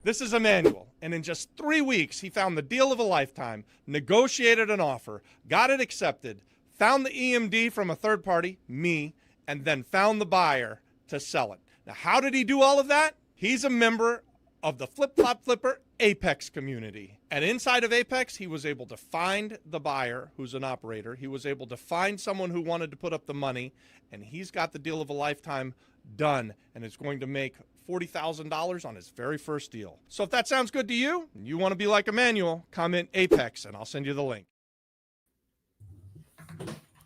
This is Emmanuel, and in just 3 weeks, he found the deal of a lifetime, negotiated an offer, got it accepted, found the EMD from a third party, me, and then found the buyer to sell it. Now, how did he do all of that? He's a member of the Flip Flop Flipper Apex community. And inside of Apex, he was able to find the buyer who's an operator. He was able to find someone who wanted to put up the money, and he's got the deal of a lifetime done, and is going to make $40,000 on his very first deal. So if that sounds good to you, and you want to be like Emmanuel, comment Apex, and I'll send you the link.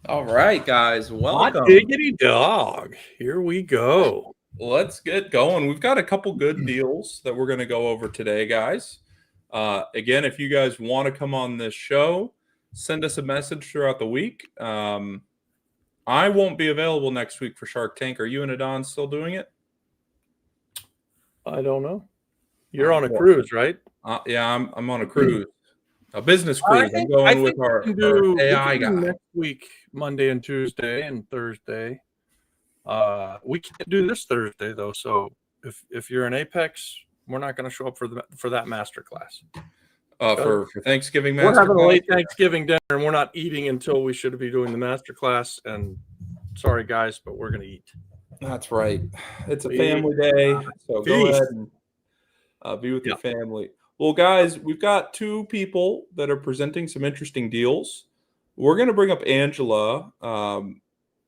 All right, guys, welcome. Hot diggity dog. Here we go. Let's get going. We've got a couple good deals that we're going to go over today, guys. Again, if you guys want to come on this show, send us a message throughout the week. I won't be available next week for Shark Tank. Are you and Adon still doing it? I don't know. You're on a cruise, right? Yeah, I'm on a cruise, a business cruise. I'm going with our AI guy. Next week, Monday and Tuesday and Thursday. We can't do this Thursday though. So if you're in Apex, we're not going to show up for that master class. For Thanksgiving we're having a late Thanksgiving dinner, and we're not eating until we should be doing the master class. And sorry, guys, but we're going to eat. That's right. It's a family day, so go ahead and be with your family. Well, guys, we've got two people that are presenting some interesting deals. We're going to bring up Angela.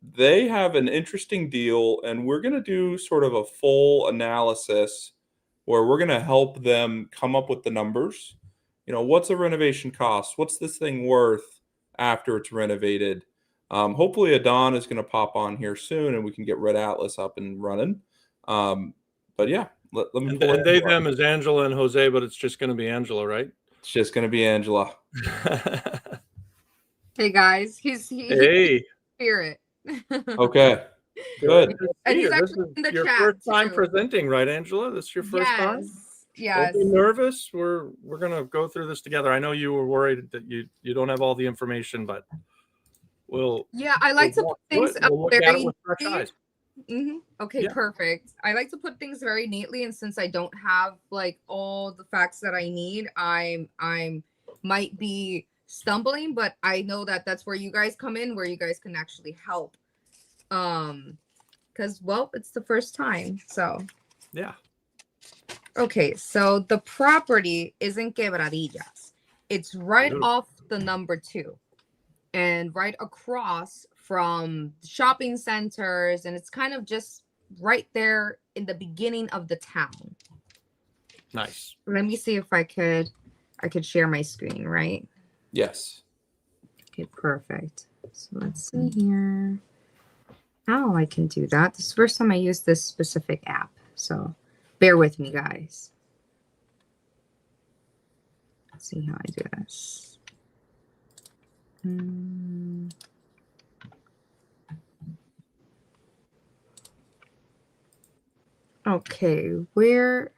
They have an interesting deal, and we're going to do sort of a full analysis where we're going to help them come up with the numbers. You know, what's a renovation cost? What's this thing worth after it's renovated? Hopefully Adon is going to pop on here soon and we can get Red Atlas up and running. But yeah, let me pull and they, them is Angela and Jose, but it's just going to be Angela, right? It's just going to be Angela. Hey guys, he's spirit. Okay, good. And he's this actually in the your chat first time too. presenting, right, Angela? This is your first time? Yes. Don't be nervous. We're gonna go through this together. I know you were worried that you don't have all the information, but I like to put things up very with fresh eyes. Okay, perfect. I like to put things very neatly, and since I don't have like all the facts that I need, I might be stumbling, but I know that that's where you guys come in, where you guys can actually help. Because it's the first time, so yeah. Okay, so the property is in Quebradillas. It's right off the number 2 and right across from shopping centers, and it's kind of just right there in the beginning of the town. Nice. Let me see if I could share my screen, right? Yes. Okay, perfect. So let's see here. Oh, I can do that. This is the first time I use this specific app, so bear with me, guys. Let's see how I do this. Okay, where?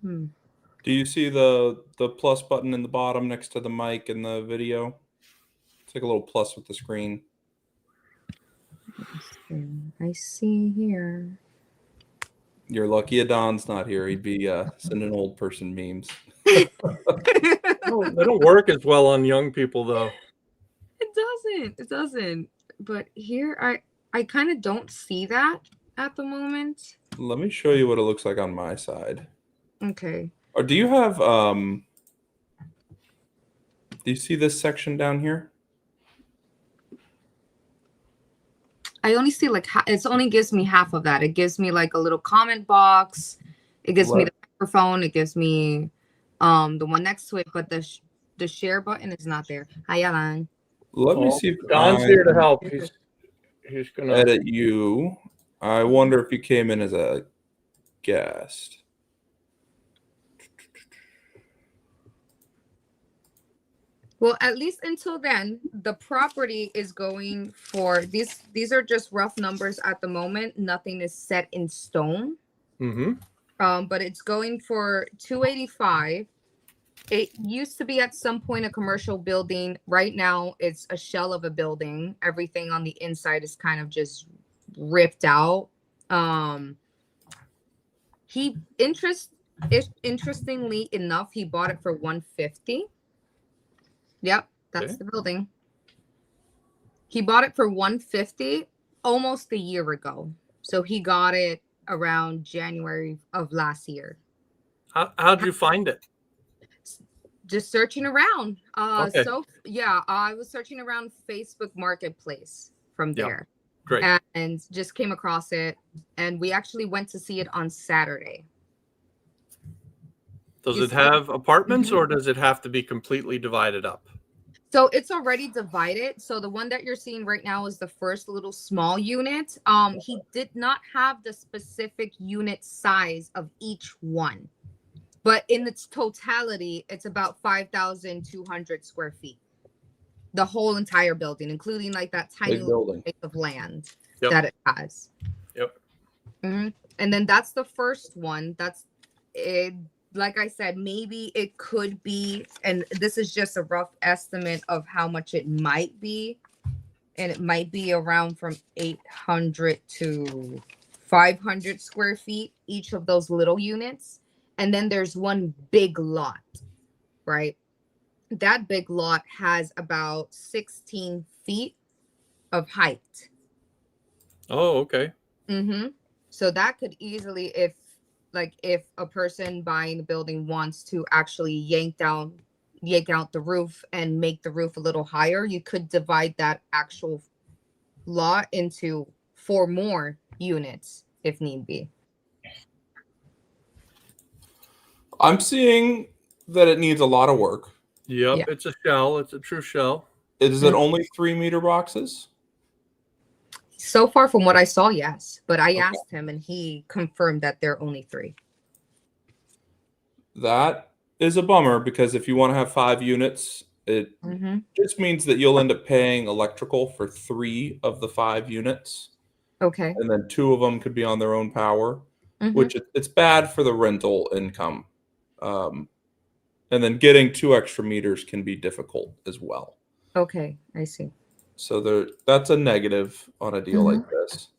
Do you see the plus button in the bottom next to the mic in the video? It's like a little plus with the screen. I see here. You're lucky Adon's not here. He'd be sending old person memes. They don't work as well on young people, though. It doesn't. But here, I kind of don't see that at the moment. Let me show you what it looks like on my side. Okay. Or do you have do you see this section down here? I only see like it only gives me half of that. It gives me like a little comment box. It gives me the microphone. It gives me the one next to it, but the share button is not there. Hi, Alan. Let me see if Don's here to help. He's gonna edit you. I wonder if you came in as a guest. Well, at least until then, the property is going for these are just rough numbers at the moment. Nothing is set in stone. But it's going for $285. It used to be at some point a commercial building. Right now, it's a shell of a building. Everything on the inside is kind of just ripped out. Interestingly enough, he bought it for 150. Yep, that's Okay. the building. He bought it for 150 almost a year ago. So he got it around January of last year. How'd you find it? Just searching around. Okay. So yeah, I was searching around Facebook Marketplace from Yeah. there. Great. And just came across it. And we actually went to see it on Saturday. Does You it see- have apartments Mhm. or does it have to be completely divided up? So it's already divided. So the one that you're seeing right now is the first little small unit. He did not have the specific unit size of each one, but in its totality, it's about 5,200 square feet. The whole entire building, including like that tiny Big little building. space of land Yep. that it has. Yep. And then that's the first one. That's it. Like I said, maybe it could be, and this is just a rough estimate of how much it might be. And it might be around from 800 to 500 square feet, each of those little units. And then there's one big lot, right? That big lot has about 16 feet of height. Oh, okay. So that could easily, if a person buying the building wants to actually yank out the roof and make the roof a little higher, you could divide that actual lot into 4 more units if need be. I'm seeing that it needs a lot of work. Yep. Yeah. It's a shell. It's a true shell. Is it only 3-meter boxes? So far from what I saw, yes. But I asked him and he confirmed that they're only 3. That is a bummer because if you want to have 5 units, it just means that you'll end up paying electrical for 3 of the 5 units. Okay. And then 2 of them could be on their own power, which it's bad for the rental income. And then getting 2 extra meters can be difficult as well. Okay, I see. So that's a negative on a deal like this.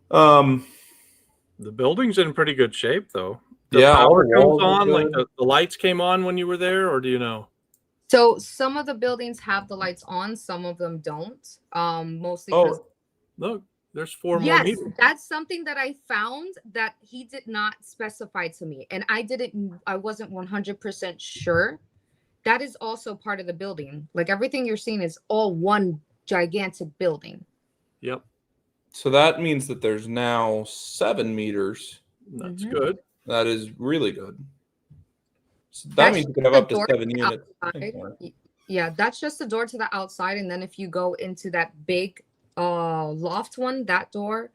The building's in pretty good shape, though. The power comes on, like the lights came on when you were there, or do you know? So some of the buildings have the lights on, some of them don't. Mostly because look, there's 4 more meters. That's something that I found that he did not specify to me, and I wasn't 100% sure. That is also part of the building. Like everything you're seeing is all one gigantic building. Yep. So that means that there's now 7 meters. That's good. That is really good. So that means you can have up to 7 units. Yeah, that's just the door to the outside. And then if you go into that big loft one, that door,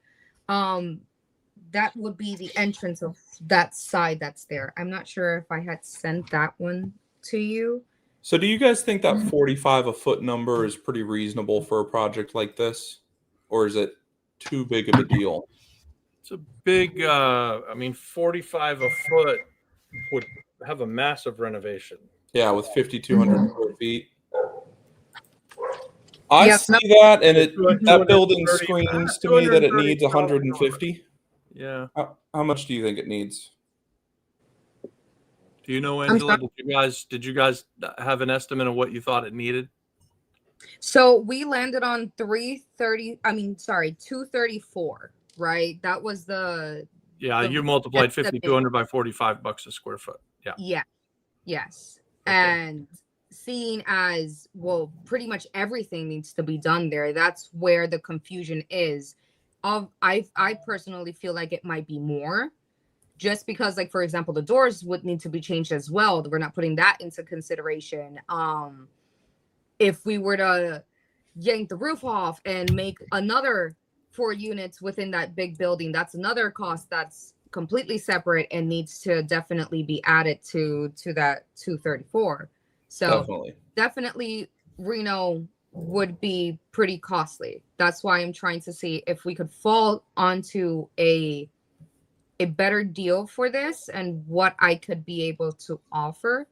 that would be the entrance of that side that's there. I'm not sure if I had sent that one to you. So do you guys think that 45 a foot number is pretty reasonable for a project like this? Or is it too big of a deal? It's a big, 45 a foot would have a massive renovation. Yeah, with 5,200 square feet. I see that, and that building screams to me that it needs 150. Yeah. How much do you think it needs? Do you know, Angela? Did you guys have an estimate of what you thought it needed? So we landed on 234, right? That was the. Yeah, you multiplied 5,200 by $45 a square foot. Yeah. Yeah. Yes. Okay. And seeing as well, pretty much everything needs to be done there. That's where the confusion is. I personally feel like it might be more, just because, like, for example, the doors would need to be changed as well. We're not putting that into consideration. If we were to yank the roof off and make another 4 units within that big building, that's another cost that's completely separate and needs to definitely be added to that 234. So definitely Reno would be pretty costly. That's why I'm trying to see if we could fall onto a better deal for this and what I could be able to offer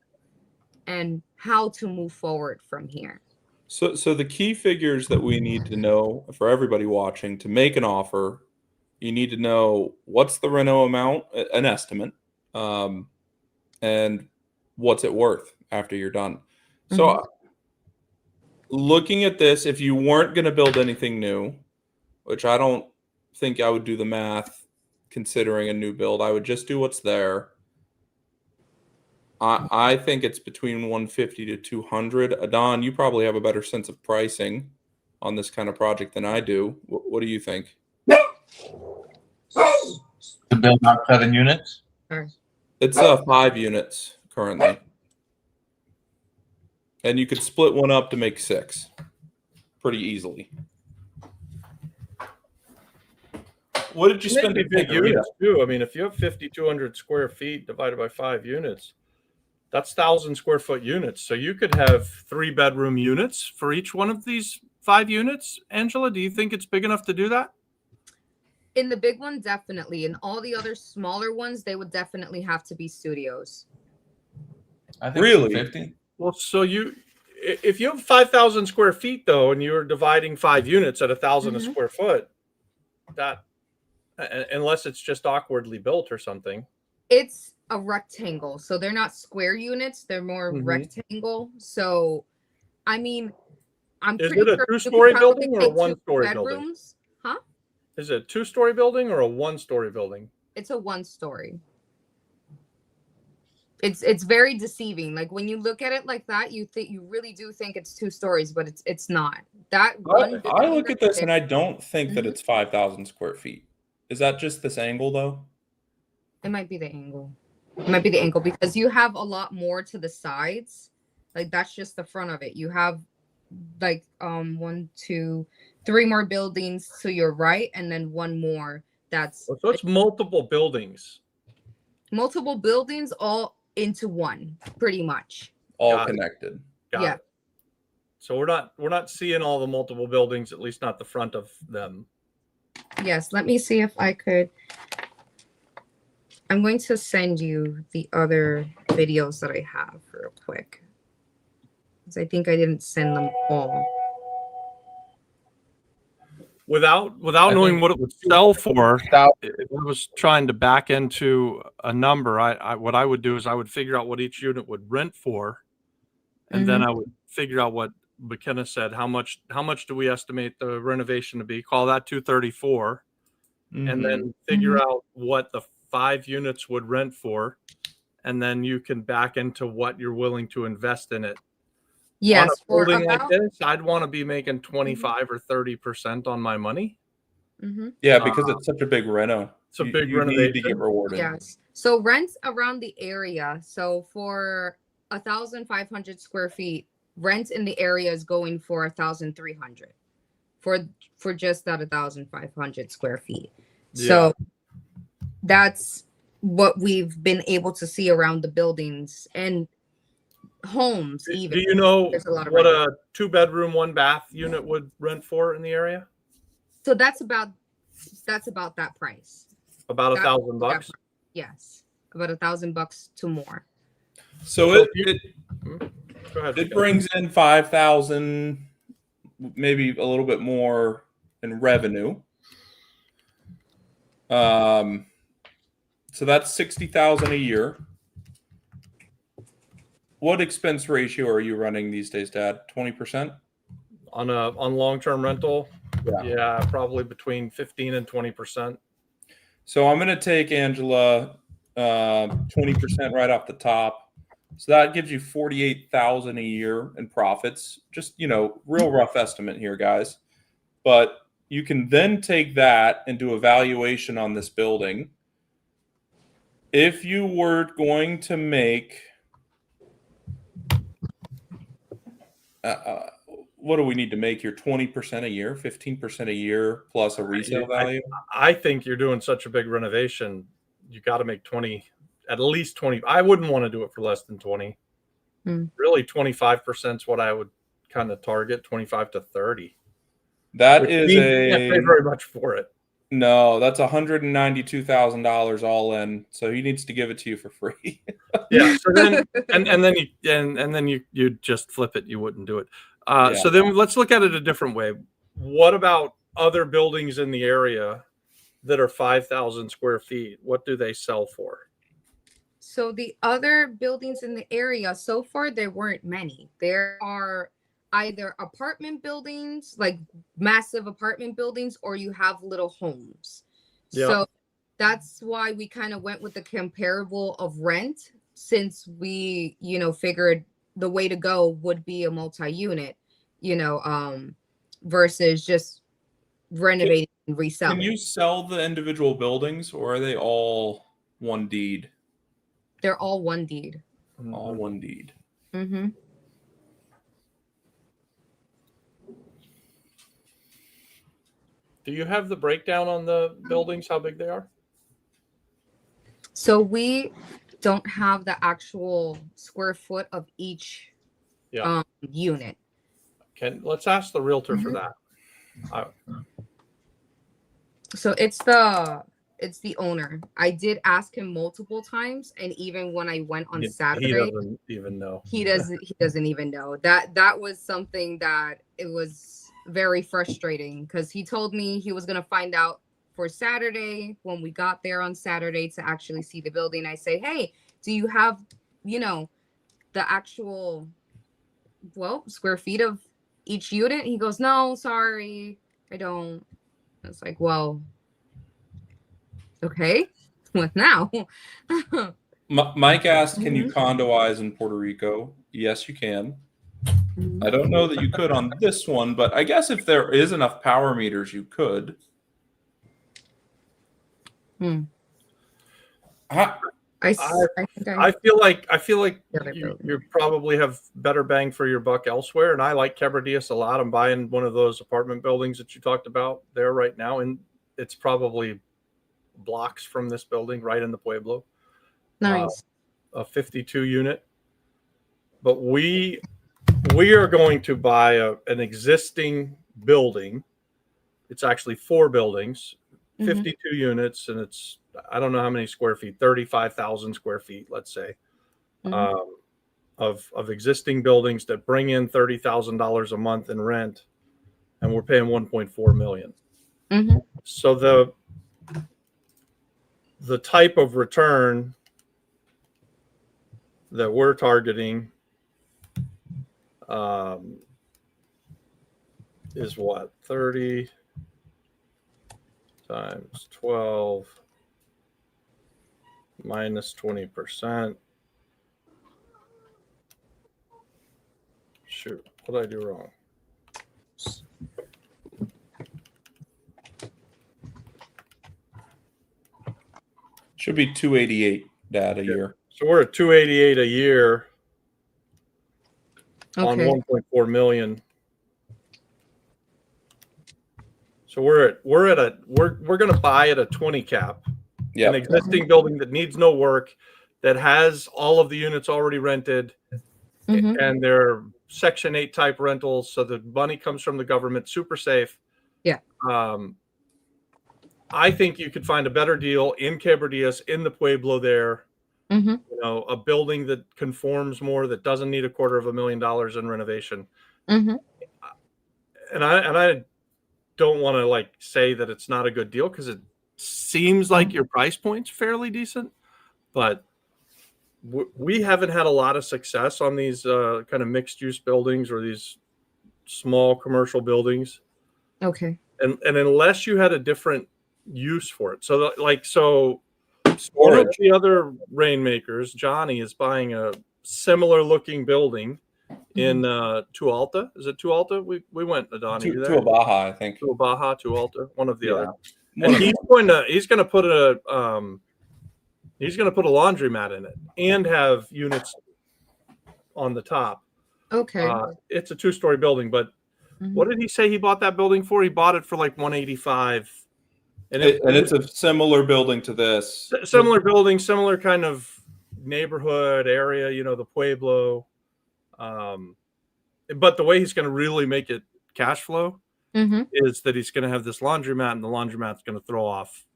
and how to move forward from here. So the key figures that we need to know for everybody watching to make an offer, you need to know what's the reno amount, an estimate. and what's it worth after you're done. So looking at this, if you weren't going to build anything new, which I don't think I would do the math considering a new build, I would just do what's there. I think it's between 150 to 200. Adon, you probably have a better sense of pricing on this kind of project than I do. What do you think? To build out 7 units? It's 5 units currently. And you could split one up to make 6 pretty easily. What did you spend Maybe to big pick arena? units too. I mean, if you have 5,200 square feet divided by 5 units, that's 1,000 square foot units. So you could have 3-bedroom units for each one of these 5 units. Angela, do you think it's big enough to do that? In the big one, definitely. In all the other smaller ones, they would definitely have to be studios. I think Really? 50. Well, so if you have 5,000 square feet though, and you're dividing 5 units at 1,000 a square foot, that, unless it's just awkwardly built or something. It's a rectangle, so they're not square units, they're more rectangle. So I mean, I'm Is pretty it a sure you could 2-story probably building or a take 2 1-story building? bedrooms. Huh? Is it a 2-story building or a 1-story building? It's a 1-story. It's very deceiving. Like when you look at it like that, you really do think it's 2 stories, but it's not. That one I look at this and I there- don't think that it's 5,000 square feet. Is that just this angle though? It might be the angle. It might be the angle because you have a lot more to the sides. Like that's just the front of it. You have like 1, 2, 3 more buildings to your right, and then 1 more that's So it's multiple buildings. multiple buildings all into one, pretty much. All Got it. connected. Got Yeah. it. So we're not seeing all the multiple buildings, at least not the front of them. Yes, let me see if I could. I'm going to send you the other videos that I have real quick. Because I think I didn't send them all. Without I knowing think- what it would sell for, Without- if I was trying to back into a number, what I would do is I would figure out what each unit would rent for, and then I would figure out what McKenna said. How much do we estimate the renovation to be? Call that 234, and then figure out what the 5 units would rent for, and then you can back into what you're willing to invest in it. Yes, On a for building like about. this, I'd want to be making 25 or 30% on my money. Yeah, because it's such a big reno. It's a big you need to renovation. get rewarded. Yes. So rents around the area. So for 1,500 square feet, rent in the area is going for 1,300 for just that 1,500 square feet. So that's what we've been able to see around the buildings and homes. Even Do you know There's a lot of what rent. a 2-bedroom, 1-bath unit would rent for in the area? So that's about that price. About That- $1,000. Yes, about $1,000 to more. So So it Go ahead. it brings in 5,000, maybe a little bit more in revenue. So that's 60,000 a year. What expense ratio are you running these days, Dad? 20%? on long-term rental. Yeah. Yeah, probably between 15 and 20%. So I'm going to take Angela 20% right off the top. So that gives you 48,000 a year in profits. Just, real rough estimate here, guys. But you can then take that and do a valuation on this building. If you were going to make what do we need to make here? 20% a year, 15% a year plus a resale value? I think you're doing such a big renovation. You got to make 20, at least 20. I wouldn't want to do it for less than 20. Really, 25% is what I would kind of target, 25 to 30. That Which is means you can't pay very much for it. No, that's $192,000 all in. So he needs to give it to you for free. Yeah. So then, and then you just flip it. You wouldn't do it. So then let's look at it a different way. What about other buildings in the area that are 5,000 square feet? What do they sell for? So the other buildings in the area, so far there weren't many. There are either apartment buildings, like massive apartment buildings, or you have little homes. Yeah. So that's why we kind of went with the comparable of rent, since we, figured the way to go would be a multi-unit, versus just renovating and reselling. Can you sell the individual buildings, or are they all one deed? They're all one deed. All one deed. Mm-hmm. Do you have the breakdown on the buildings, how big they are? So we don't have the actual square foot of each unit. Let's ask the realtor for Mhm. that. So it's the owner. I did ask him multiple times, and even when I went on He Saturday, doesn't even know. he doesn't even know. That was something that it was very frustrating, because he told me he was gonna find out for Saturday when we got there on Saturday to actually see the building. I say, hey, do you have, the actual square feet of each unit? He goes, no, sorry, I don't. It's like, well, okay, what now? Mike asked, can you condoize in Puerto Rico? Yes, you can. I don't know that you could on this one, but I guess if there is enough power meters, you could. I feel like you probably have better bang for your buck elsewhere, and I like Quebradillas a lot. I'm buying one of those apartment buildings that you talked about there right now, and it's probably blocks from this building, right in the Pueblo. Nice. A 52 unit, but we are going to buy an existing building. It's actually 4 buildings, 52 units, and it's, I don't know how many square feet, 35,000 square feet, let's say, of existing buildings that bring in $30,000 a month in rent, and we're paying 1.4 million. So the type of return that we're targeting is what, 30 times 12 minus 20%. Shoot, what did I do wrong? Should be 288 a year. So we're at 288 a year on Okay. 1.4 million. So we're going to buy at a 20 cap. Yep. An existing building that needs no work, that has all of the units already rented, and they're Section 8 type rentals, so the money comes from the government, super safe. Yeah. I think you could find a better deal in Quebradillas, in the Pueblo there. A building that conforms more, that doesn't need $250,000 in renovation. And I don't want to say that it's not a good deal, because it seems like your price point's fairly decent, but we haven't had a lot of success on these kind of mixed use buildings or these small commercial buildings. Okay. And unless you had a different use for it. So one of the other rainmakers, Johnny, is buying a similar looking building in Tualta. Is it Tualta? We went, Adani. To Baja, I think. To Baja, Tualta, one of the other. And he's going to put a laundromat in it and have units on the top. Okay. It's a 2-story building, but what did he say he bought that building for? He bought it for like 185. And it's a similar building to this. Similar building, similar kind of neighborhood area, the Pueblo. But the way he's going to really make it cash flow is that he's going to have this laundromat, and the laundromat's going to throw off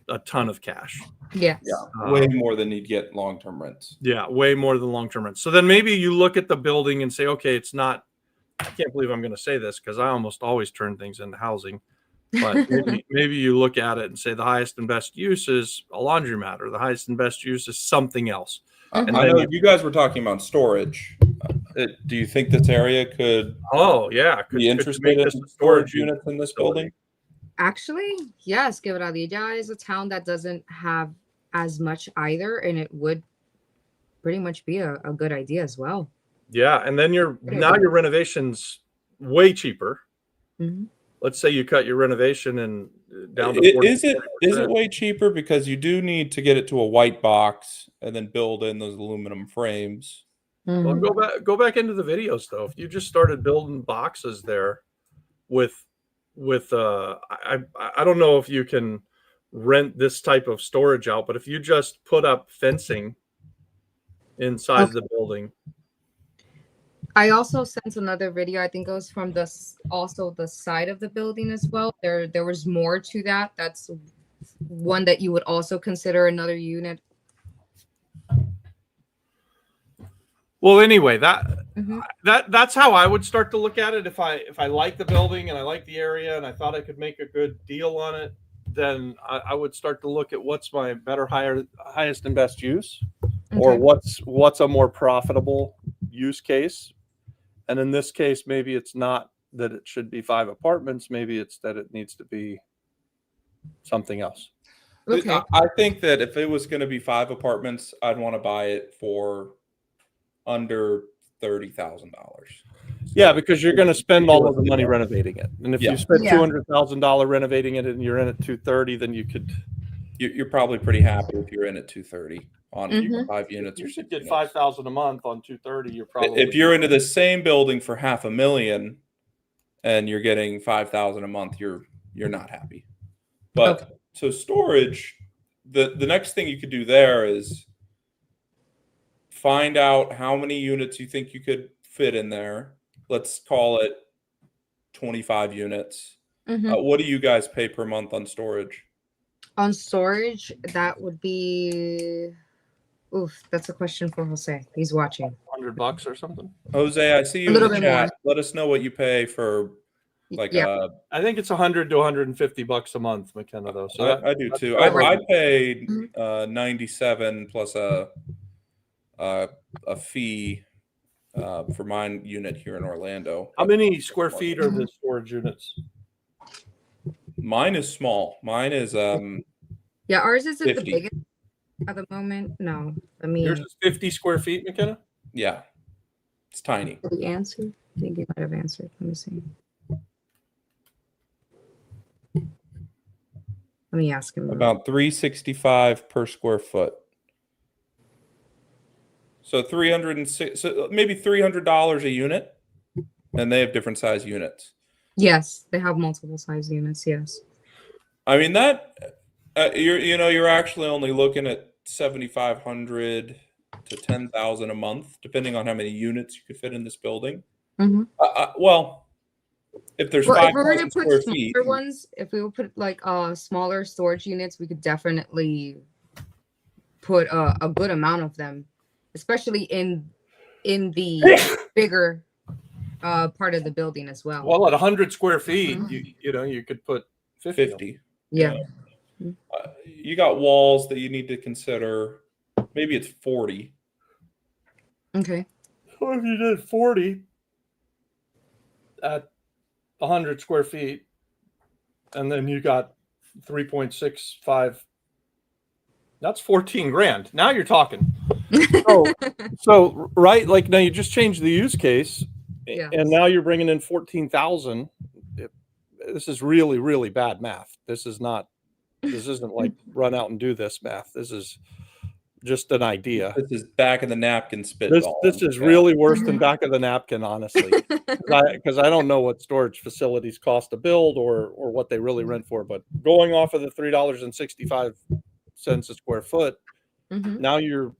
a ton of cash. Yes. Yeah. Way more than he'd get long-term rents. Yeah, way more than long-term rents. So then maybe you look at the building and say, okay, it's not, I can't believe I'm going to say this, because I almost always turn things into housing. But maybe you look at it and say the highest and best use is a laundromat, or the highest and best use is something else. I And know then you guys were talking about storage. Do you think this area could could be you interested make in this a storage unit units in this facility? building? Actually, yes, Quebradilla is a town that doesn't have as much either, and it would pretty much be a good idea as well. Yeah, and then your renovation's way cheaper. Mm-hmm. Let's say you cut your renovation and down to Is it way cheaper because you do need to get it to a white box and then build in those aluminum frames? Well, Mm-hmm. go back into the videos though. If you just started building boxes there with I don't know if you can rent this type of storage out, but if you just put up fencing inside the building. I also sent another video. I think it was from the side of the building as well. There was more to that. That's one that you would also consider another unit. Well, anyway, Mm-hmm. that's how I would start to look at it. If I like the building and I like the area and I thought I could make a good deal on it, then I would start to look at what's my highest and best use, or what's a more profitable use case. And in this case, maybe it's not that it should be 5 apartments. Maybe it's that it needs to be something else. Okay. I think that if it was going to be 5 apartments, I'd want to buy it for under $30,000. Yeah, because you're going to spend all of the money renovating it, and if you spend $200,000 renovating it and you're in at $230,000, then you're probably pretty happy if you're in at $230,000 on Mhm. 5 units. You or should 6 get units. $5,000 a month on $230,000. You're probably, if you're into the same building for $500,000 and you're getting $5,000 a month, you're not happy. But so storage, the next thing you could do there is find out how many units you think you could fit in there. Let's call it 25 units. Mm-hmm. What do you guys pay per month on storage? On storage, that would be. Oof, that's a question for Jose. He's watching. $100 or something. Jose, I see you in the chat. Let us know what you pay for, like, I think it's $100 to $150 a month, McKenna. Though, so I do too. I paid $97 plus a fee for my unit here in Orlando. How many square feet are the storage units? Mine is small. Mine is ours isn't 50. the biggest at the moment. No, I mean yours is 50 square feet, McKenna. Yeah, it's tiny. Did he answer? I think he might have answered. Let me see. Let me ask him. About $365 per square foot. So 306, so maybe $300 a unit, and they have different size units. Yes, they have multiple size units. Yes. I mean that you're actually only looking at $7,500 to $10,000 a month, depending on how many units you could fit in this building. Mm-hmm. Well, if there's 5,000 square feet, if we would put like smaller storage units, we could definitely put a good amount of them, especially in the bigger part of the building as well. Well, at 100 square feet, you could put 50. Yeah. You got walls that you need to consider. Maybe it's 40. Okay. So if you did 40 at 100 square feet, and then you got 3.65, that's 14 grand. Now you're talking. So right, like now you just changed the use case, and now you're bringing in 14,000. This is really, really bad math. This isn't like run out and do this math. This is just an idea. This is back of the napkin spitball. This is really worse than back of the napkin, honestly, because I don't know what storage facilities cost to build or what they really rent for. But going off of the $3.65 a square foot, now you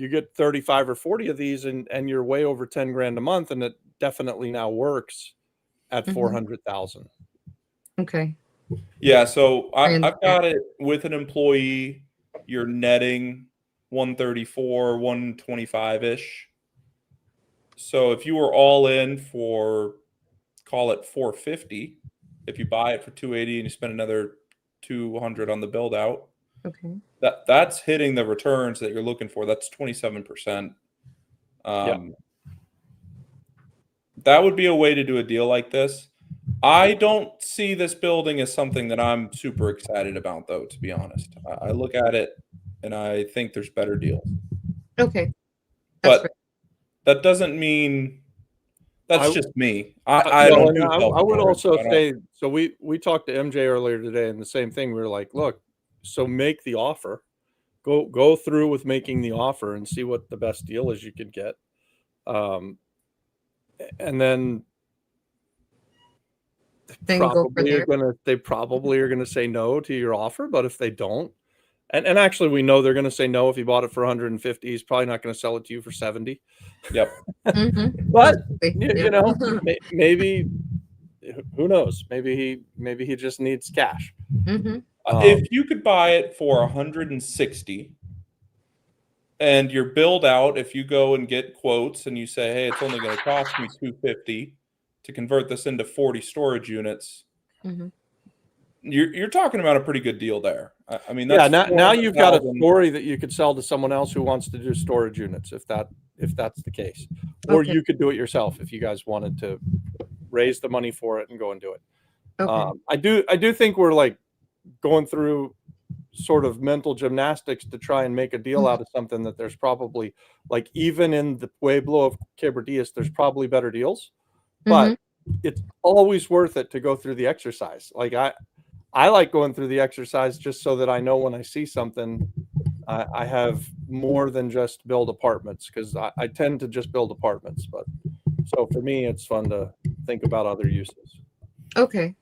get 35 or 40 of these, and you're way over 10 grand a month, and it definitely now works at 400,000. Okay. Yeah, so I've got it with an employee. You're netting 134, 125-ish. So if you were all in for, call it 450, If you buy it for 280 and you spend another 200 on the build out, Okay. that's hitting the returns that you're looking for. That's 27%. That would be a way to do a deal like this. I don't see this building as something that I'm super excited about, though, to be honest. I look at it and I think there's better deals. Okay. But that doesn't mean that's just me. I don't do I would also I say, so we talked to MJ earlier today, and the same thing. We were like, look, so make the offer, go through with making the offer and see what the best deal is you could get. And then they probably are gonna say no to your offer. But if they don't, and actually we know they're gonna say no if you bought it for 150. He's probably not gonna sell it to you for 70. Yep. But you know, maybe, who knows? Maybe he just needs cash. If you could buy it for 160 and your build out, if you go and get quotes and you say, hey, it's only going to cost me 250 to convert this into 40 storage units, you're talking about a pretty good deal there. I mean, that's now you've got a story that you could sell to someone else who wants to do storage units, if that's the case. Or you could do it yourself if you guys wanted to raise the money for it and go and do it. I do think we're like going through sort of mental gymnastics to try and make a deal out of something that there's probably, like, even in the Pueblo of Quebradillas, there's probably better deals, but it's always worth it to go through the exercise. Like I like going through the exercise just so that I know when I see something, I have more than just build apartments, because I tend to just build apartments. But so for me, it's fun to think about other uses. Okay.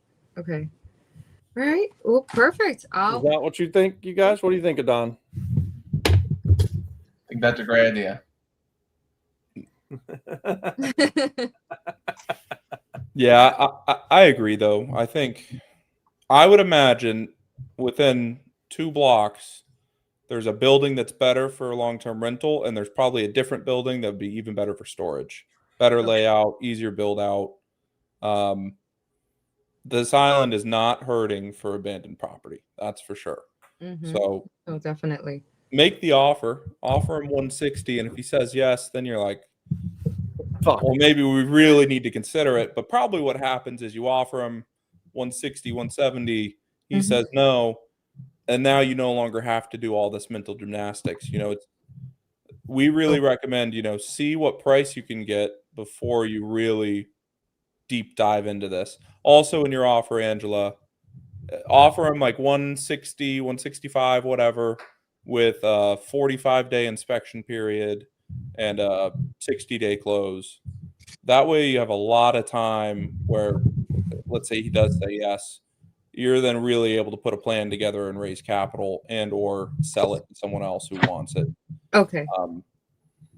All right. Well, perfect. Is that what you think, you guys? What do you think, Don? I think that's a great idea. Yeah, I agree, though. I think I would imagine within 2 blocks, there's a building that's better for long-term rental, and there's probably a different building that would be even better for storage. Better layout, easier build out. This island is not hurting for abandoned property. That's for sure. So definitely make the offer him 160. And if he says yes, then you're like, well, maybe we really need to consider it. But probably what happens is you offer him 160, 170. He says no. And now you no longer have to do all this mental gymnastics. You know, we really recommend, see what price you can get before you really deep dive into this. Also, in your offer, Angela, offer him like 160, 165, whatever, with a 45-day inspection period and a 60-day close. That way you have a lot of time where, let's say he does say yes, you're then really able to put a plan together and raise capital and or sell it to someone else who wants it. Okay.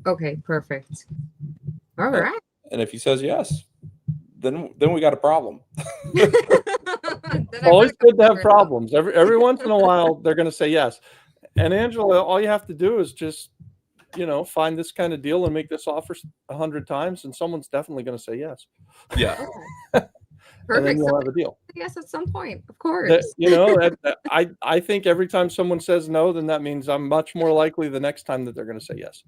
Okay, perfect. All right. And if he says yes, then we got a problem. Always good to have problems. Every once in a while, they're going to say yes. And Angela, all you have to do is just, find this kind of deal and make this offer 100 times, and someone's definitely going to say yes. Yeah. And then you'll have a deal. Yes, at some point, of course. I think every time someone says no, then that means I'm much more likely the next time that they're going to say yes.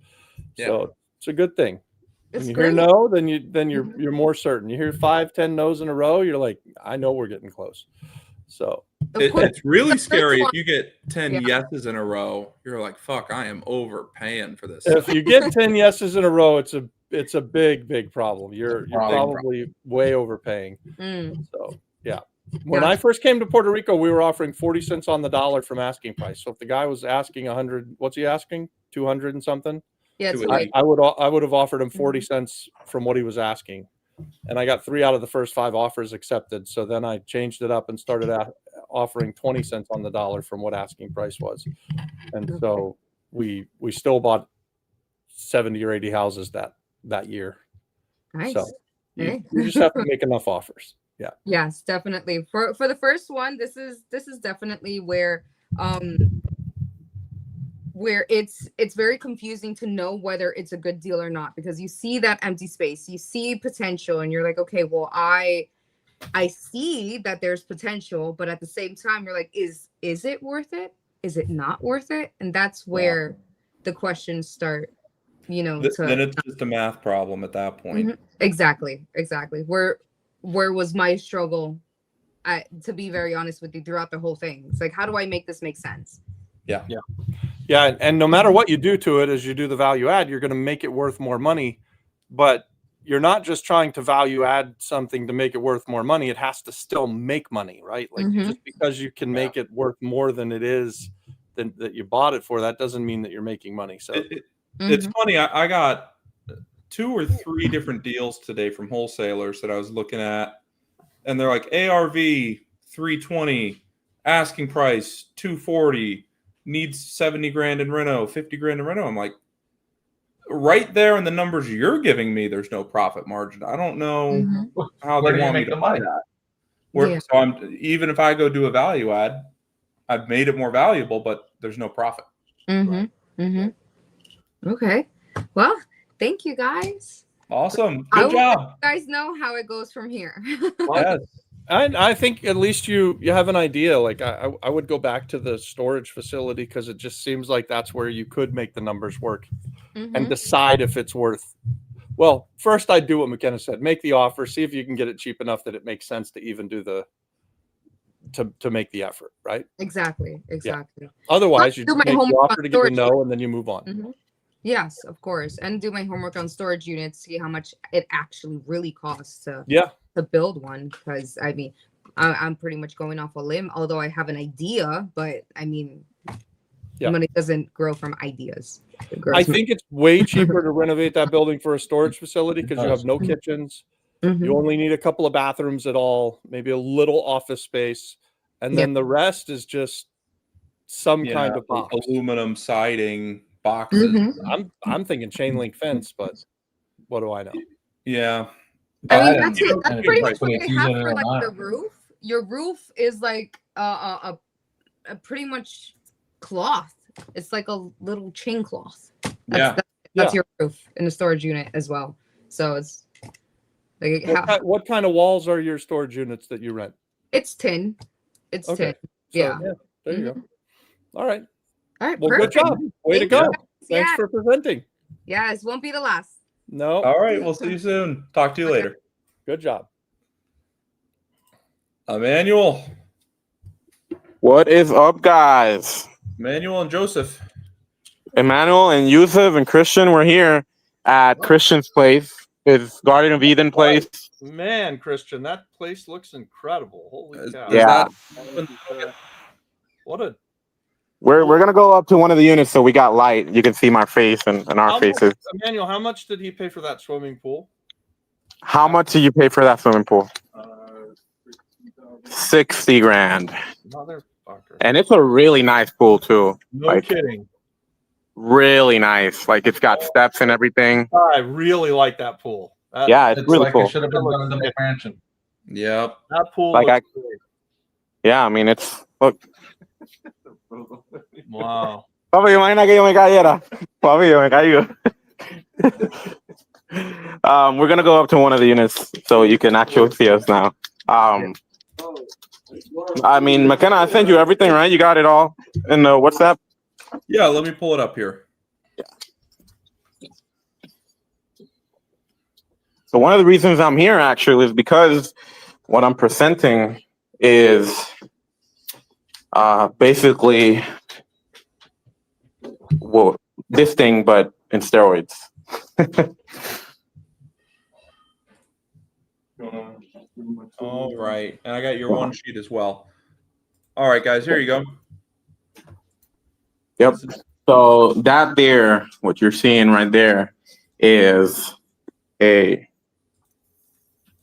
Yeah. So it's a good thing. When you hear no, then you're more certain. You hear 5-10 no's in a row, you're like, I know we're getting close. So it's really scary if you get 10 yeses in a row. You're like, fuck, I am overpaying for this. If you get 10 yeses in a row, it's a big problem. You're probably way overpaying. So yeah. When I first came to Puerto Rico, we were offering 40 cents on the dollar from asking price. So if the guy was asking 100, what's he asking? 200 and something? Yeah, I would have offered him 40 cents from what he was asking, and I got 3 out of the first 5 offers accepted. So then I changed it up and started offering 20 cents on the dollar from what asking price was, and so we still bought 70 or 80 houses that year. Nice. So you just have to make enough offers. Yeah. Yes, definitely. For the first one, this is definitely where it's very confusing to know whether it's a good deal or not, because you see that empty space, you see potential, and you're like, okay, well, I I see that there's potential, but at the same time, you're like, is it worth it? Is it not worth it? And that's where the questions start, Then it's just a math problem at that point. Mhm. Exactly. Where was my struggle? To be very honest with you, throughout the whole thing, it's like, how do I make this make sense? Yeah. And no matter what you do to it, as you do the value add, you're going to make it worth more money. But you're not just trying to value add something to make it worth more money. It has to still make money, right? Like just because you can make it worth more than it is that you bought it for, that doesn't mean that you're making money. So it's funny. I got 2 or 3 different deals today from wholesalers that I was looking at, and they're like ARV 320, asking price 240, needs 70 grand in reno, 50 grand in reno. I'm like, right there in the numbers you're giving me, there's no profit margin. I don't know how Where they do you want me make to the buy money? that. So I'm, even if I go do a value add, I've made it more valuable, but there's no profit. Okay. Well, thank you guys. Awesome. I Good will let job. you guys know how it goes from here. Yes. I think at least you have an idea. Like I would go back to the storage facility because it just seems like that's where you could make the numbers work and decide if it's worth. Well, first I'd do what McKenna said: make the offer, see if you can get it cheap enough that it makes sense to even do to make the effort, right? Exactly. Yeah. Otherwise, you do make my the homework offer on to give a storage. no, and then you move on. Yes, of course, and do my homework on storage units, see how much it actually really costs to build one. Because I mean, I'm pretty much going off a limb, although I have an idea, but I mean, money doesn't grow from ideas. I think it's way cheaper to renovate that building for a storage facility because you have no kitchens. You only need a couple of bathrooms at all, maybe a little office space, and then the rest is just some kind of box. Aluminum siding, boxes. I'm thinking chain link fence, but what do I know? Yeah. I mean, that's pretty much what they have for like the roof. Your roof is like a pretty much cloth. It's like a little chain cloth. That's your roof in the storage unit as well. So it's like what kind of walls are your storage units that you rent? It's tin. It's tin. So, there you go. All right. Well, perfect. good job. Way to go. Thanks for presenting. Yes, won't be the last. No. All right. We'll see you soon. Talk to you later. Good job. Emmanuel. What is up, guys? Emmanuel and Joseph. Emmanuel and Yusuf and Christian, we're here at Christian's place, his Garden of Eden place. Man, Christian, that place looks incredible. Holy cow. Yeah. We're gonna go up to one of the units so we got light. You can see my face and our faces. Emmanuel, how much did he pay for that swimming pool? How much did you pay for that swimming pool? 60 grand. Motherfucker. And it's a really nice pool too. No kidding. Really nice. Like it's got steps and everything. I really like that pool. It's really cool. It should have been done in the McMansion. Yep. That pool. Like I mean, it's look. Wow. Papi, imagina que yo me cayera. Papi, yo me caigo. We're gonna go up to one of the units so you can actually see us now. I mean, McKenna, I sent you everything, right? You got it all in the WhatsApp? Yeah, let me pull it up here. So one of the reasons I'm here actually is because what I'm presenting is basically this thing, but in steroids. All right. And I got your one sheet as well. All right, guys, here you go. Yep. So that there, what you're seeing right there is a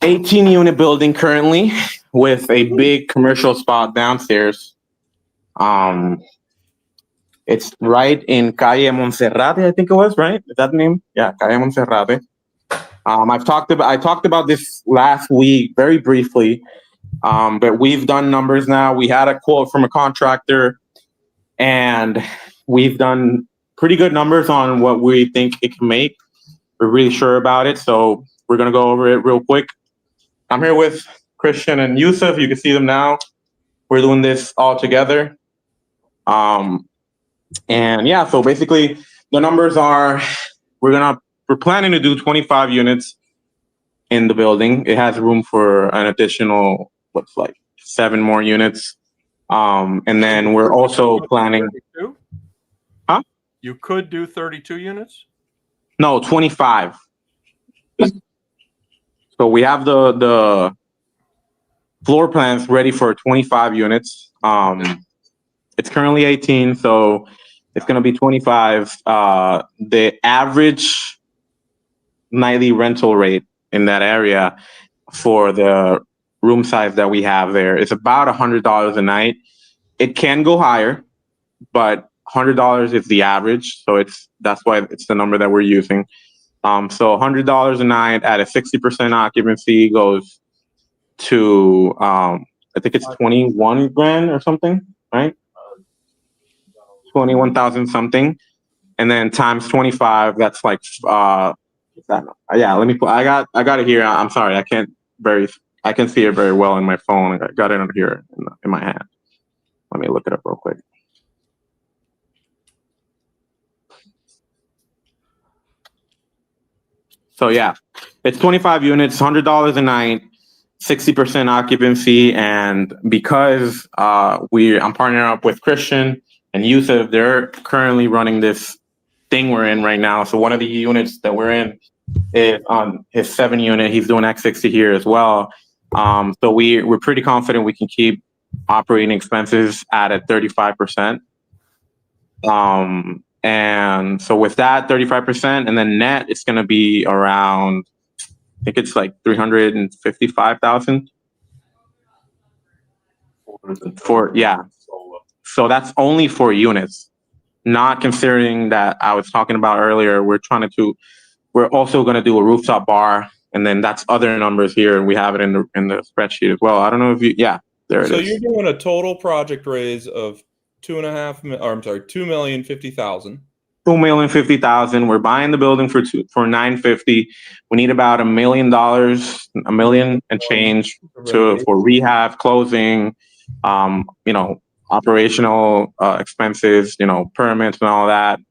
18-unit building currently with a big commercial spot downstairs. It's right in Calle Monserrate, I think it was, right? Is that the name? Yeah, Calle Monserrate. I talked about this last week very briefly, but we've done numbers now. We had a quote from a contractor, and we've done pretty good numbers on what we think it can make. We're really sure about it, so we're gonna go over it real quick. I'm here with Christian and Yusuf. You can see them now. We're doing this all together. And yeah, so basically the numbers are, we're planning to do 25 units in the building. It has room for an additional, looks like 7 more units. And then we're also planning. 32? Huh? You could do 32 units? No, 25. So we have the floor plans ready for 25 units. It's currently 18, so it's going to be 25. The average nightly rental rate in that area for the room size that we have there is about $100 a night. It can go higher, but $100 is the average. So that's why it's the number that we're using. So $100 a night at a 60% occupancy goes to, I think it's 21 grand or something, right? 21,000 something. And then times 25, that's like, yeah, let me put, I got it here. I'm sorry. I can see it very well in my phone. I got it on here in my hand. Let me look it up real quick. So yeah, it's 25 units, $100 a night, 60% occupancy. And because I'm partnering up with Christian and Yusuf, they're currently running this thing we're in right now. So one of the units that we're in is on his 7 unit. He's doing X60 here as well. So we're pretty confident we can keep operating expenses at 35%. And so with that 35%, and then net, it's going to be around, I think it's like 355,000 So that's only 4 units, not considering that I was talking about earlier. We're also going to do a rooftop bar, and then that's other numbers here, and we have it in the spreadsheet as well. I don't know if there it is. So you're doing a total project raise of $2,050,000. $2,050,000. We're buying the building for $950,000. We need about $1 million, $1 million and change for rehab, closing, operational expenses, permits and all that.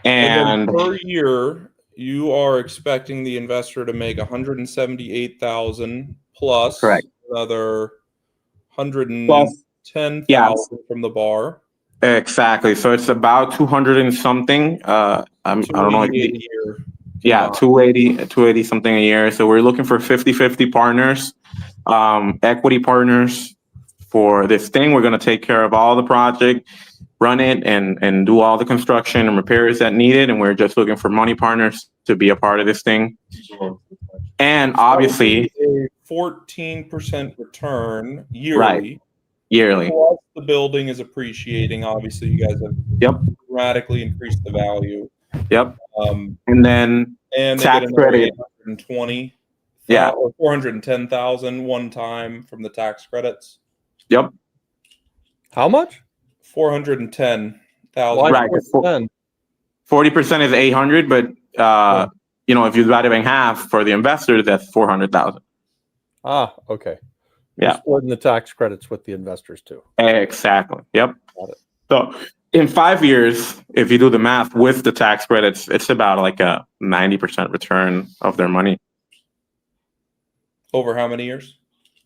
And per year, you are expecting the investor to make $178,000 plus correct. Another $110,000 from the bar. Exactly. So it's about 200 and something. I don't know. A year. Yeah, 280 something a year. So we're looking for 50-50 partners, equity partners for this thing. We're going to take care of all the project, run it, and do all the construction and repairs that needed. And we're just looking for money partners to be a part of this thing. And obviously, a 14% return yearly. Right. Yearly. Plus the building is appreciating. Obviously, you guys have dramatically increased the value. Yep. And then tax credit. 120. Or 410,000 one time from the tax credits. Yep. How much? 410,000. Right. 40% is 800, but if you divide it in half for the investors, that's 400,000. Ah, okay. Yeah. Splitting the tax credits with the investors too. Exactly. Yep. Got it. So in 5 years, if you do the math with the tax credits, it's about like a 90% return of their money. Over how many years?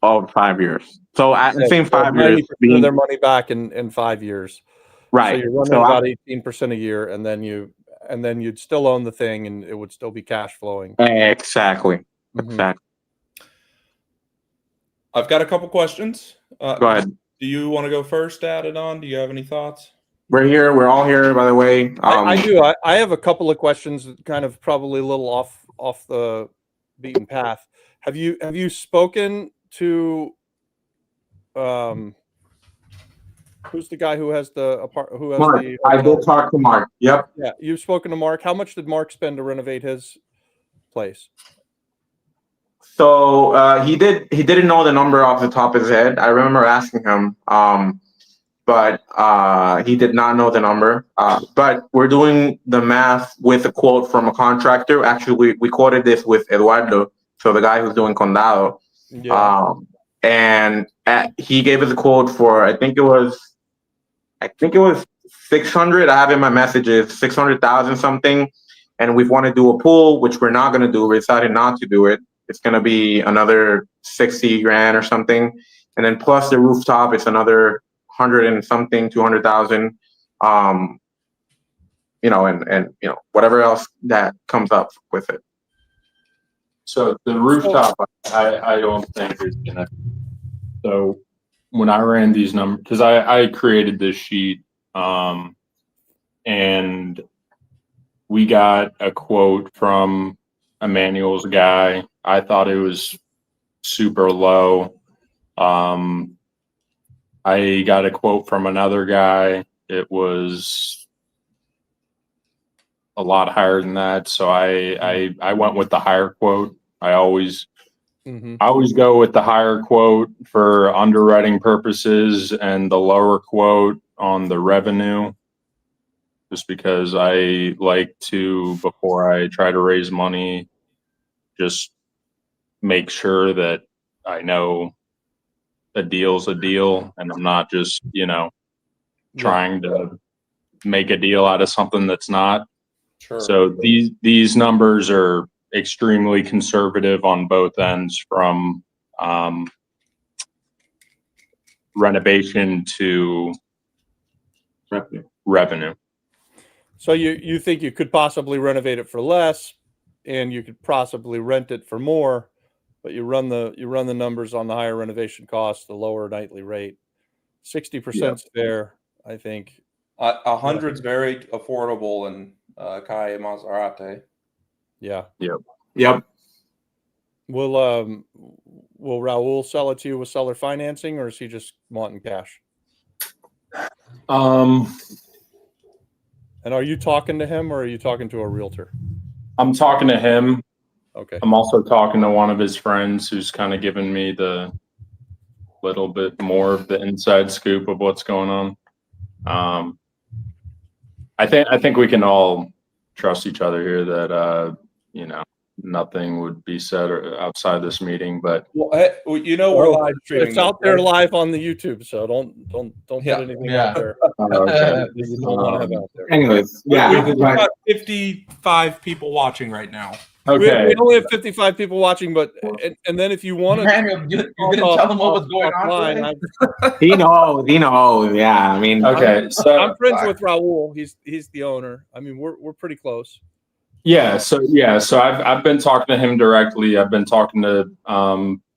Over 5 years. So at the same 5 years, of their money back in 5 years. Right. So you're running about 18% a year, and then you'd still own the thing, and it would still be cash flowing. Exactly. Mm-hmm. Exactly. I've got a couple questions. Go ahead. Do you want to go first, Adidon? Do you have any thoughts? We're here. We're all here, by the way. I do. I have a couple of questions, kind of probably a little off the beaten path. Have you spoken to who's the guy who has Mark. I did talk to Mark. Yep. Yeah, you've spoken to Mark. How much did Mark spend to renovate his place? So he didn't know the number off the top of his head. I remember asking him, but he did not know the number. But we're doing the math with a quote from a contractor. Actually, we quoted this with Eduardo, so the guy who's doing Condado. Yeah. And he gave us a quote for I think it was 600. I have in my messages 600,000 something, and we want to do a pool, which we're not going to do. We decided not to do it. It's going to be another 60 grand or something, and then plus the rooftop, it's another 100 and something, 200,000. You know, and you know whatever else that comes up with it. So the rooftop, I don't think is gonna. So when I ran these numbers, because I created this sheet, and we got a quote from Emmanuel's guy. I thought it was super low. I got a quote from another guy. It was a lot higher than that. So I went with the higher quote. I always go with the higher quote for underwriting purposes and the lower quote on the revenue, just because I like to, before I try to raise money, just make sure that I know a deal's a deal and I'm not just, trying to make a deal out of something that's not. Sure. So these numbers are extremely conservative on both ends, from renovation to revenue. So you think you could possibly renovate it for less, and you could possibly rent it for more, but you run the numbers on the higher renovation cost, the lower nightly rate. 60% fair, I think. 100's very affordable in Calle Monserrate. Yeah. Yep. Will Raul sell it to you with seller financing, or is he just wanting cash? And are you talking to him, or are you talking to a realtor? I'm talking to him. Okay. I'm also talking to one of his friends who's kind of giving me the little bit more of the inside scoop of what's going on. I think we can all trust each other here that nothing would be said outside this meeting. But we're live streaming. It's out there live on the YouTube, so don't put anything out there. Okay. You don't want to have out there. Anyways, We've got 55 people watching right now. Okay. We only have 55 people watching, but and then if you want to, You're gonna tell them what was going on. He knows. Yeah, I mean, Okay. So I'm friends with Raul. He's the owner. I mean, we're pretty close. Yeah. So I've been talking to him directly. I've been talking to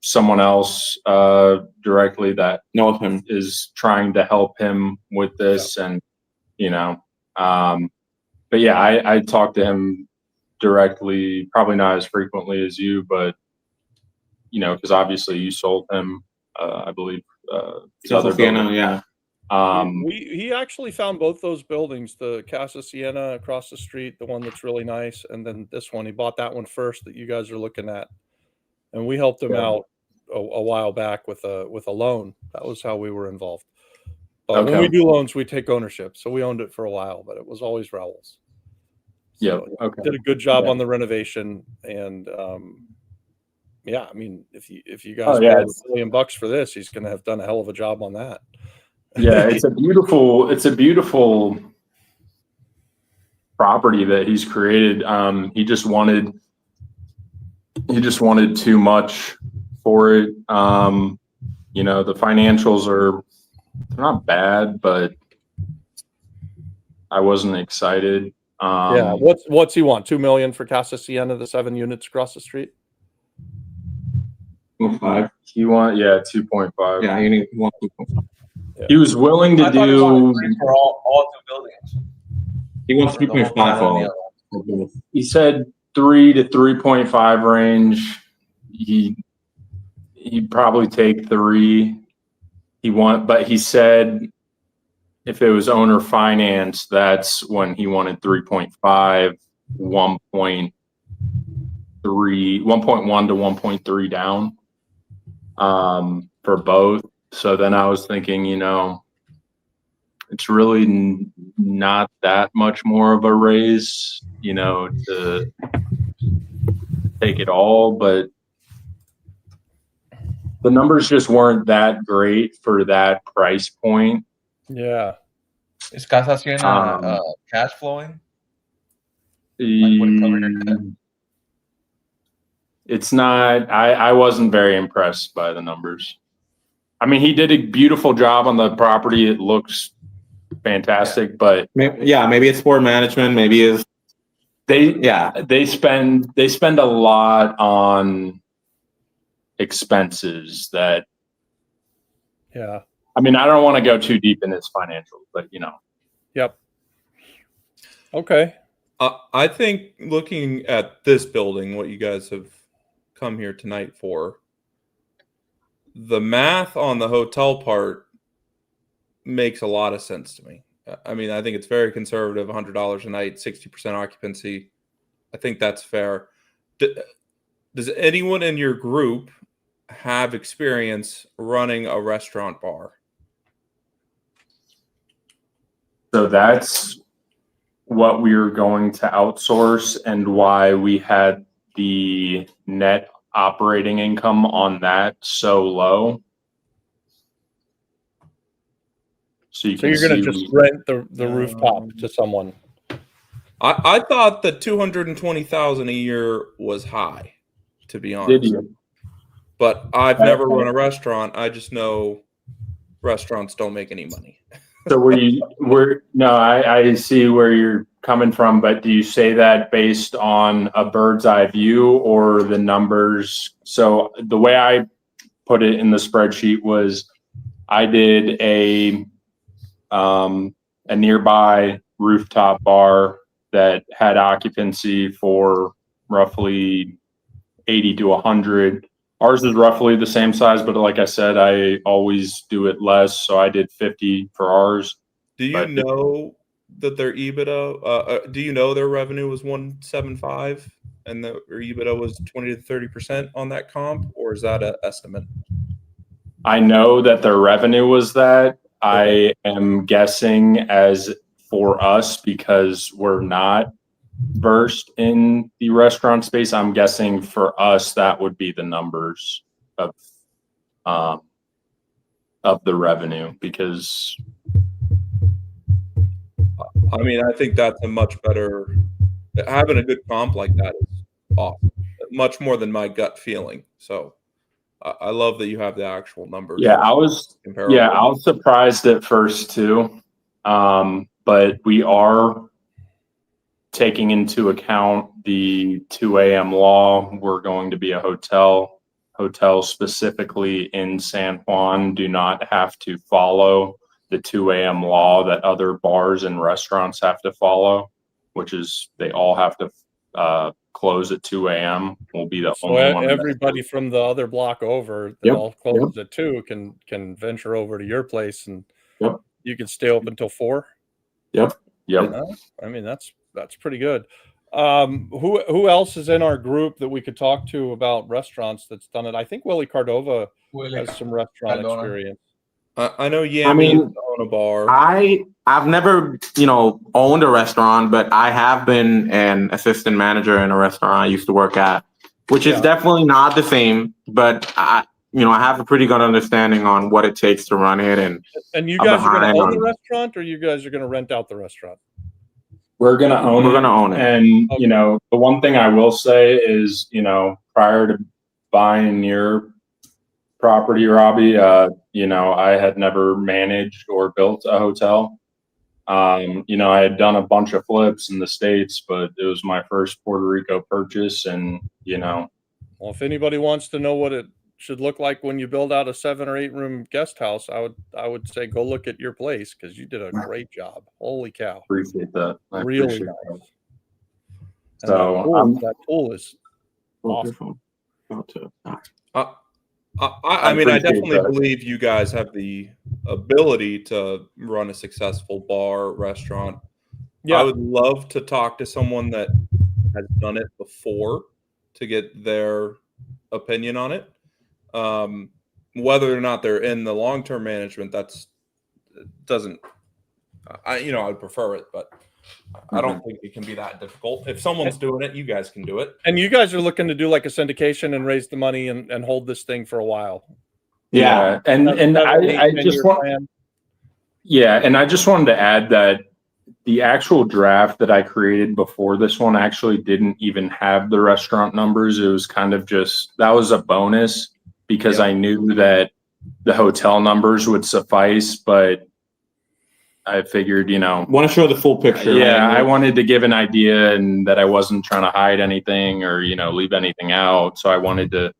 someone else directly that knows him, is trying to help him with this, and but yeah, I talked to him directly, probably not as frequently as you, but because obviously you sold him, I believe, the other building. Yeah. He actually found both those buildings, the Casa Siena across the street, the one that's really nice, and then this one. He bought that one first that you guys are looking at, and we helped him out a while back with a loan. That was how we were involved. But when we do loans, we take ownership. So we owned it for a while, but it was always Raul's. Yeah. So Okay. Did a good job on the renovation, and I mean, if you guys paid $1 million for this, he's going to have done a hell of a job on that. Yeah, it's a beautiful property that he's created. He just wanted too much for it. The financials they're not bad, but I wasn't excited. What's he want? $2 million for Casa Siena, the 7 units across the street? 2.5. He want 2.5. Yeah, you need 1.5. He was willing to do for all 2 buildings. He wants 3.5. He said 3 to 3.5 range. He'd probably take 3. But he said if it was owner finance, that's when he wanted 3.5, 1.1 to 1.3 down for both. So then I was thinking, it's really not that much more of a raise, to take it all. But the numbers just weren't that great for that price point. Yeah. Is Casa Siena cash flowing? Like, would it cover your debt? It's not. I wasn't very impressed by the numbers. I mean, he did a beautiful job on the property. It looks fantastic, but maybe it's poor management. Maybe it's they spend a lot on expenses that. Yeah. I mean, I don't want to go too deep in his financials, but Yep. Okay. I think looking at this building, what you guys have come here tonight for, the math on the hotel part makes a lot of sense to me. I mean, I think it's very conservative, $100 a night, 60% occupancy. I think that's fair. Does anyone in your group have experience running a restaurant bar? So that's what we were going to outsource and why we had the net operating income on that so low. So you're going to just rent the rooftop to someone. I thought the $220,000 a year was high, to be honest. Did you? But I've never run a restaurant. I just know restaurants don't make any money. So I see where you're coming from, but do you say that based on a bird's eye view or the numbers? So the way I put it in the spreadsheet was I did a nearby rooftop bar that had occupancy for roughly 80 to 100. Ours is roughly the same size, but like I said, I always do it less. So I did 50 for ours. Do you know that their EBITDA, do you know their revenue was 175 and their EBITDA was 20 to 30% on that comp, or is that an estimate? I know that their revenue was that. I am guessing as for us, because we're not versed in the restaurant space, I'm guessing for us that would be the numbers of the revenue, because I mean, I think that's a much better, having a good comp like that is awesome, much more than my gut feeling. So I love that you have the actual numbers. Yeah, I was surprised at first too, but we are taking into account the 2 a.m. law. We're going to be a hotel. Hotels specifically in San Juan do not have to follow the 2 a.m. law that other bars and restaurants have to follow, which is they all have to close at 2 a.m. We'll be the only one. Everybody from the other block over that all closes at 2 can venture over to your place, and you can stay open until 4. Yep. I mean, that's pretty good. Who else is in our group that we could talk to about restaurants that's done it? I think Willie Cardova has some restaurant experience. I know Yami own a bar. I've never, owned a restaurant, but I have been an assistant manager in a restaurant I used to work at, which is definitely not the same, but I have a pretty good understanding on what it takes to run it. And you guys are going to own the restaurant, or you guys are going to rent out the restaurant? We're going to own it. And, the one thing I will say is, prior to buying your property, Robbie, I had never managed or built a hotel. I had done a bunch of flips in the States, but it was my first Puerto Rico purchase. And, well, if anybody wants to know what it should look like when you build out a 7 or 8 room guest house, I would say go look at your place, because you did a great job. Holy cow! Appreciate that. Really nice. That. So that pool is awesome. I mean, I definitely believe you guys have the ability to run a successful bar, restaurant. Yeah. I would love to talk to someone that has done it before to get their opinion on it. Whether or not they're in the long-term management, I would prefer it, but I don't think it can be that difficult. If someone's doing it, you guys can do it. And you guys are looking to do like a syndication and raise the money and hold this thing for a while. Yeah. And I just want, plan. yeah, and I just wanted to add that the actual draft that I created before this one actually didn't even have the restaurant numbers. It was kind of just, that was a bonus because I knew that the hotel numbers would suffice, but I figured, Want to show the full picture. yeah, right? I wanted to give an idea and that I wasn't trying to hide anything or, leave anything out. So I wanted to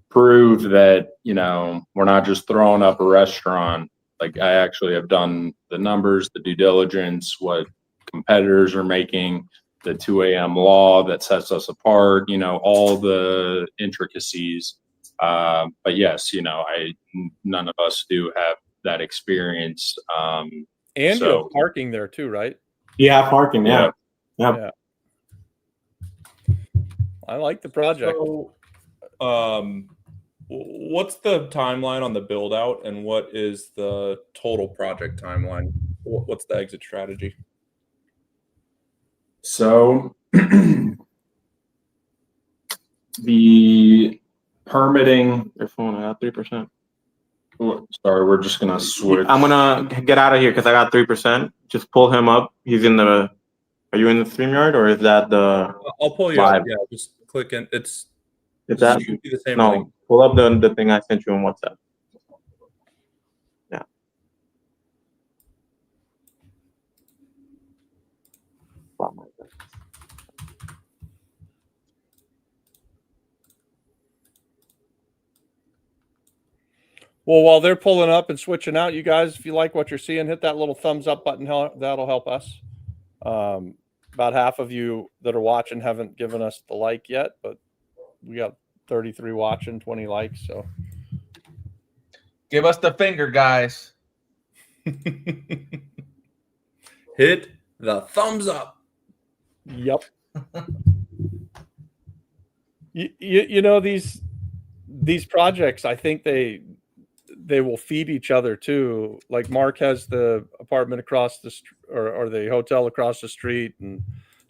prove that, we're not just throwing up a restaurant. Like I actually have done the numbers, the due diligence, what competitors are making, the 2 a.m. law that sets us apart, all the intricacies. But yes, none of us do have that experience. And you So- have parking there too, right? Yeah, parking. Yeah. Yeah. I like the project. So, what's the timeline on the build out, and what is the total project timeline? What's the exit strategy? So the permitting, Your phone. I got 3%. sorry, we're just gonna switch. I'm gonna get out of here because I got 3%. Just pull him up. He's in the. Are you in the StreamYard or is that the? I'll pull you Live. up. Yeah, just click in. It's Is that? should be the same No. link. Pull up the thing I sent you on WhatsApp. Yeah. Wow, my God. Well, while they're pulling up and switching out, you guys, if you like what you're seeing, hit that little thumbs up button. That'll help us. About half of you that are watching haven't given us the like yet, but we got 33 watching, 20 likes. So Give us the finger, guys. Hit the thumbs up. yep. These projects, I think they will feed each other too. Like Mark has the apartment across the or the hotel across the street, and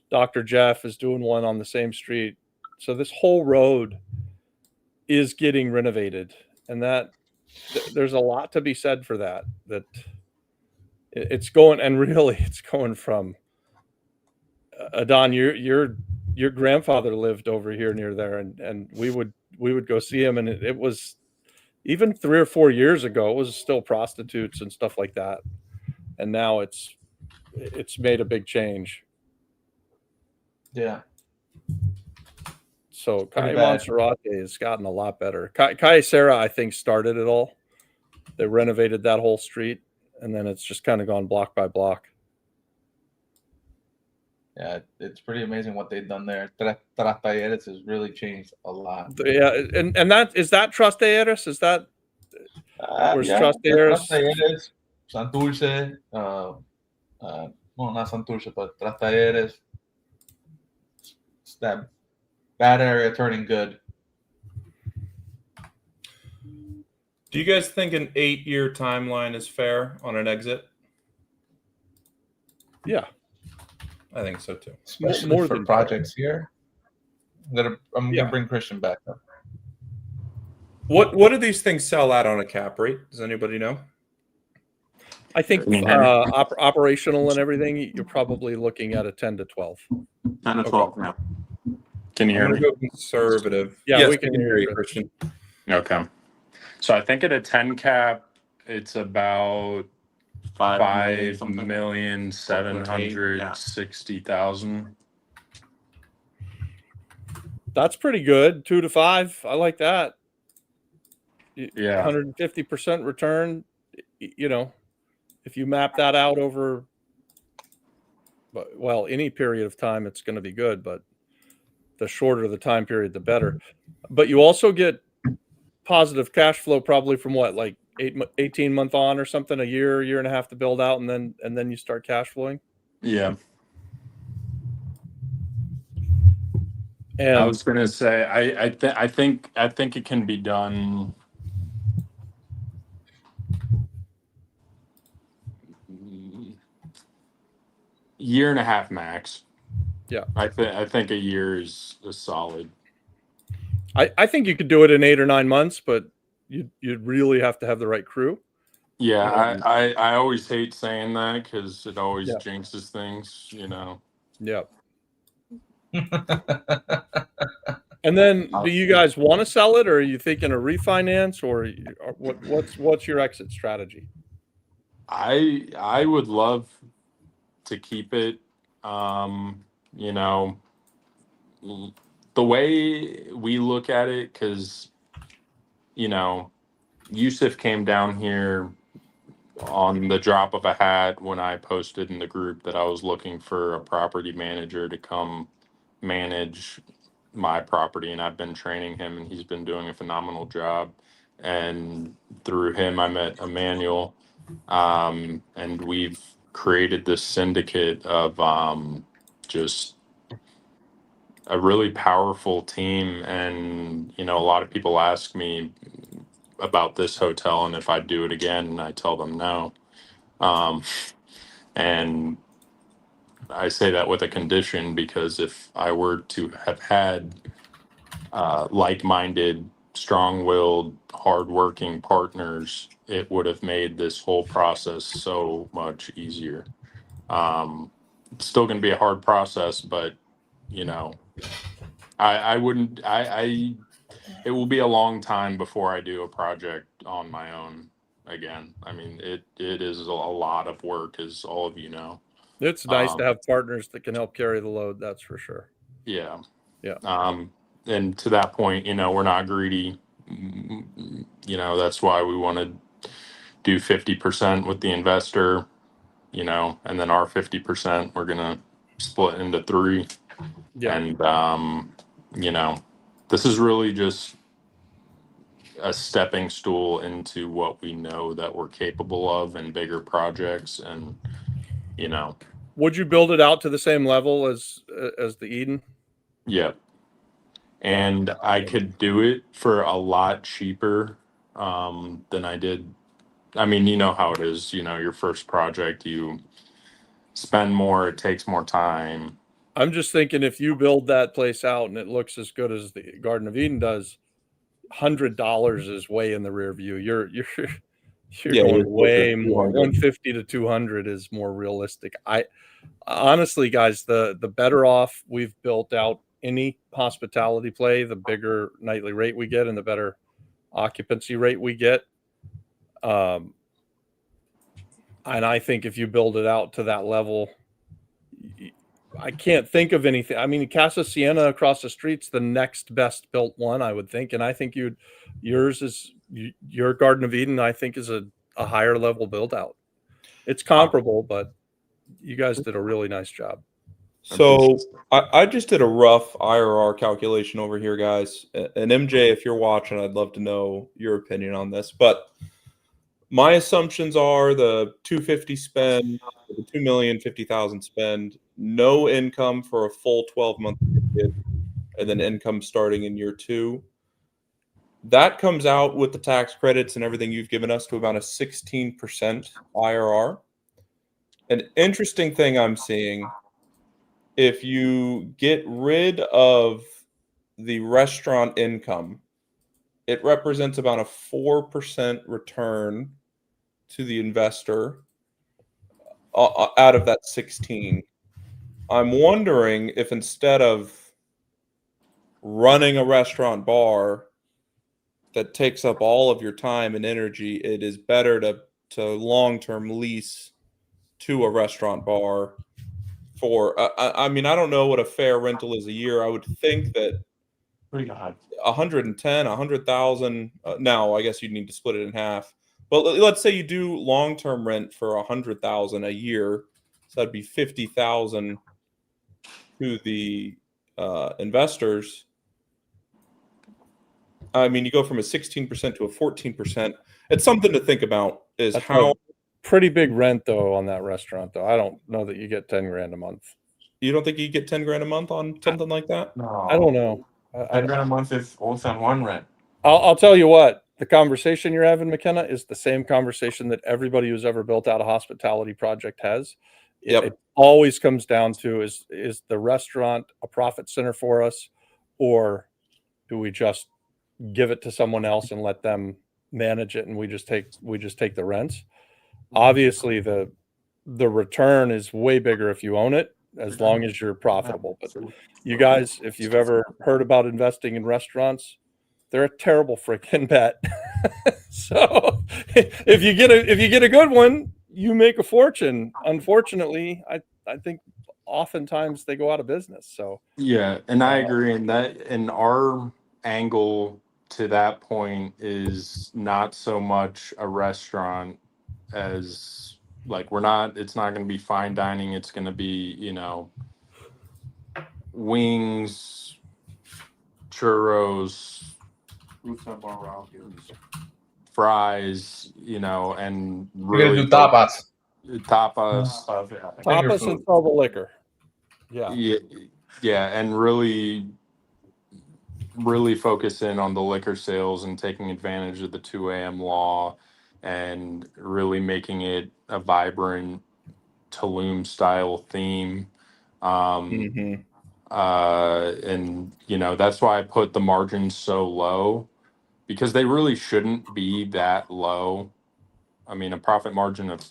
Dr. Jeff is doing one on the same street. So this whole road is getting renovated, and that there's a lot to be said for that. That it's going, and really, it's going from Adon. Your grandfather lived over here near there, and we would go see him, and it was. Even 3 or 4 years ago, it was still prostitutes and stuff like that, and now it's made a big change. Yeah. So Kai Pretty bad. Monserrate has gotten a lot better. Kai Sarah, I think, started it all. They renovated that whole street, and then it's just kind of gone block by block. Yeah, it's pretty amazing what they've done there. Tratayeres has really changed a lot. Yeah, and that is that Tratayeres? Is that where's Tratayeres? Tratayeres, Santurce, well, not Santurce, but Tratayeres. It's that bad area turning good. Do you guys think an 8-year timeline is fair on an exit? Yeah. I think so too. Especially More for than projects here. I'm Yeah. gonna bring Christian back up. What do these things sell at on a cap rate? Does anybody know? I think operational and everything, you're probably looking at a 10 to 12. 10 to 12. Yeah. Can you hear I'm me? gonna go conservative. Yeah, yes, we can hear you, Christian. Okay. So I think at a 10 cap, it's about 5,760,000. That's pretty good. 2 to 5. I like that. Yeah. 150% return. If you map that out over, well, any period of time, it's going to be good. But the shorter the time period, the better. But you also get positive cash flow probably from what, like 18 month on or something, a year and a half to build out, and then you start cash flowing. Yeah. And I was gonna say I think it can be done. Year and a half max. Yeah. I think a year is solid. I think you could do it in 8 or 9 months, but you'd really have to have the right crew. Yeah, I always hate saying that because it always Yeah. jinxes things, you know. Yeah. And then, do you guys want to sell it, or are you thinking of refinance, or what's your exit strategy? I would love to keep it. You know, the way we look at it, because you know, Yusuf came down here on the drop of a hat when I posted in the group that I was looking for a property manager to come manage my property, and I've been training him, and he's been doing a phenomenal job. And through him, I met Emmanuel, and we've created this syndicate of just a really powerful team. And you know, a lot of people ask me about this hotel and if I do it again, and I tell them no. And I say that with a condition, because if I were to have had like-minded, strong-willed, hardworking partners, it would have made this whole process so much easier. It's still going to be a hard process, but you know, I wouldn't. It will be a long time before I do a project on my own again. I mean, it is a lot of work, as all of you know. It's nice to have partners that can help carry the load. That's for sure. Yeah. Yeah. And to that point, you know, we're not greedy. You know, that's why we want to do 50% with the investor, you know, and then our 50% we're going to split into 3. Yeah. And, you know, this is really just a stepping stool into what we know that we're capable of in bigger projects. And, you know, would you build it out to the same level as the Eden? yeah. And I could do it for a lot cheaper than I did. I mean, you know how it is, you know, your first project, you spend more, it takes more time. I'm just thinking, if you build that place out and it looks as good as the Garden of Eden does, $100 is way in the rear view. You're going way more. 150 to 200 is more realistic. I honestly, guys, the better off we've built out any hospitality play, the bigger nightly rate we get and the better occupancy rate we get. And I think if you build it out to that level, I can't think of anything. I mean, Casa Siena across the street's the next best built one, I would think. And I think your Garden of Eden, I think, is a higher level build out. It's comparable, but you guys did a really nice job. So I just did a rough IRR calculation over here, guys. And MJ, if you're watching, I'd love to know your opinion on this. But my assumptions are the 250 spend, the 2,050,000 spend, no income for a full 12-month period, and then income starting in year 2. That comes out with the tax credits and everything you've given us to about a 16% IRR. An interesting thing I'm seeing, if you get rid of the restaurant income, it represents about a 4% return to the investor out of that 16. I'm wondering if instead of running a restaurant bar that takes up all of your time and energy, it is better to long-term lease to a restaurant bar for, I mean, I don't know what a fair rental is a year. I would think that 110, 100,000. Now, I guess you'd need to split it in half. But let's say you do long-term rent for 100,000 a year, so that'd be 50,000 to the investors. I mean, you go from a 16% to a 14%. It's something to think about. Is That's how pretty big rent though on that restaurant though. I don't know that you get 10 grand a month. You don't think you get 10 grand a month on something like that? No, I don't know. 10 grand a month is also on one rent. I'll tell you what, the conversation you're having, McKenna, is the same conversation that everybody who's ever built out a hospitality project has. It always comes down to is the restaurant a profit center for us, or do we just give it to someone else and let them manage it and we just take the rents. Obviously the return is way bigger if you own it, as long as you're profitable. But you guys, if you've ever heard about investing in restaurants, they're a terrible freaking bet. So if you get a good one, you make a fortune. Unfortunately, I think oftentimes they go out of business. So Yeah, and I agree in that. And our angle to that point is not so much a restaurant as like it's not going to be fine dining. It's going to be, wings, churros, fries, and We're gonna really do tapas. tapas. Finger tapas food. and sell the liquor. Yeah. Yeah, and really focus in on the liquor sales and taking advantage of the 2 a.m. law and really making it a vibrant Tulum style theme. And that's why I put the margins so low, because they really shouldn't be that low. I mean, a profit margin of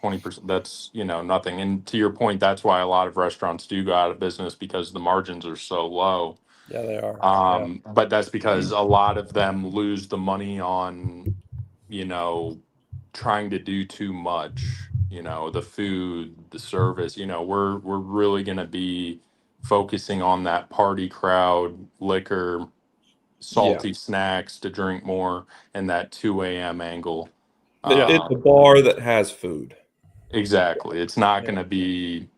20%, that's, nothing. And to your point, that's why a lot of restaurants do go out of business, because the margins are so low. Yeah, they are. But that's because a lot of them lose the money on, trying to do too much, the food, the service, we're really going to be focusing on that party crowd, liquor, salty snacks to drink more, and that 2 a.m. angle. It's a bar that has food. Exactly. It's not going to be,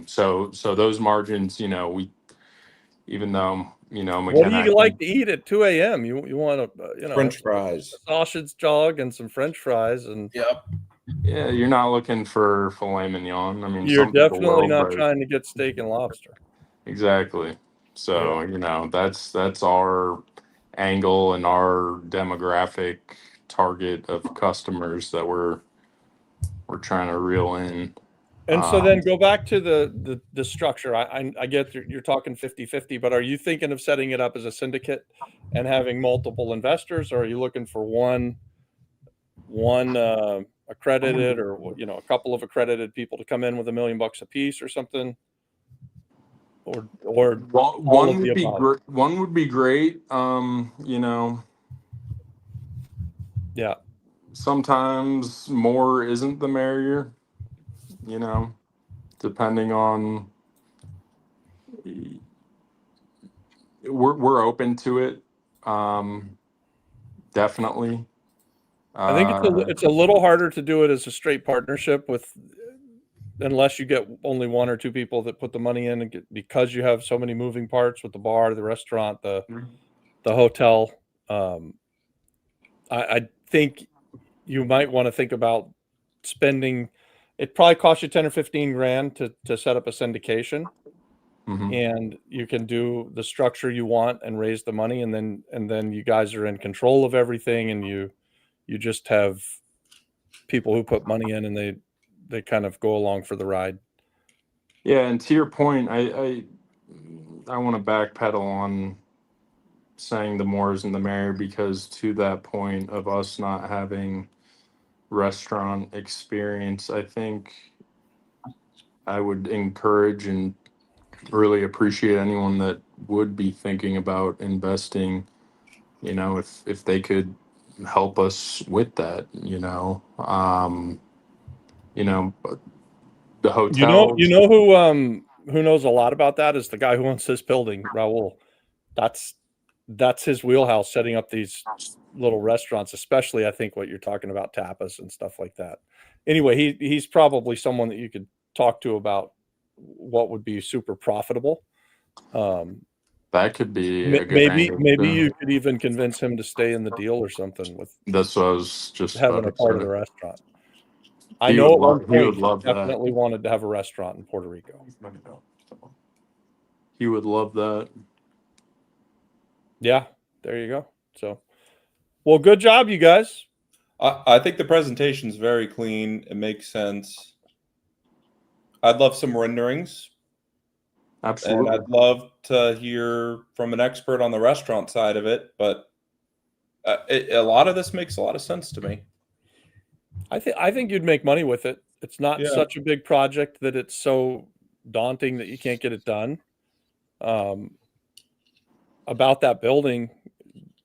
so those margins, even though, What do you like to eat at 2 a.m.? You want a French fries, a sausage dog, and some French fries, and yeah, you're not looking for filet mignon. I mean, you're some people definitely will, not but- trying to get steak and lobster. Exactly. So, that's our angle and our demographic target of customers that we're trying to reel in. And so then go back to the structure. I get you're talking 50-50, but are you thinking of setting it up as a syndicate and having multiple investors, or are you looking for one accredited, or a couple of accredited people to come in with $1 million a piece or something? Or one would be great. One would be great. Yeah. Sometimes more isn't the merrier, depending on. We're open to it. Definitely. I think it's a little harder to do it as a straight partnership unless you get only one or two people that put the money in, and because you have so many moving parts with the bar, the restaurant, the hotel. I think you might want to think about spending. It probably costs you 10 or 15 grand to set up a syndication, and you can do the structure you want and raise the money, and then you guys are in control of everything, and you just have people who put money in, and they kind of go along for the ride. Yeah, and to your point, I want to backpedal on saying the more isn't the merrier, because to that point of us not having restaurant experience, I think I would encourage and really appreciate anyone that would be thinking about investing, if they could help us with that, the hotel. Who knows a lot about that is the guy who owns this building, Raul. That's his wheelhouse, setting up these little restaurants, especially I think what you're talking about, tapas and stuff like that. Anyway, he's probably someone that you could talk to about what would be super profitable. That could be a good maybe you could even convince him to stay in the deal or something with. That's what I was just having a part of the restaurant. I He know would at one love- he would point love he definitely wanted to have a restaurant in Puerto Rico. He would love that. Yeah, there you go. So, well, good job, you guys. I think the presentation's very clean. It makes sense. I'd love some renderings. Absolutely. And I'd love to hear from an expert on the restaurant side of it, but A lot of this makes a lot of sense to me. I think you'd make money with it. It's not such a big project that it's so daunting that you can't get it done. About that building,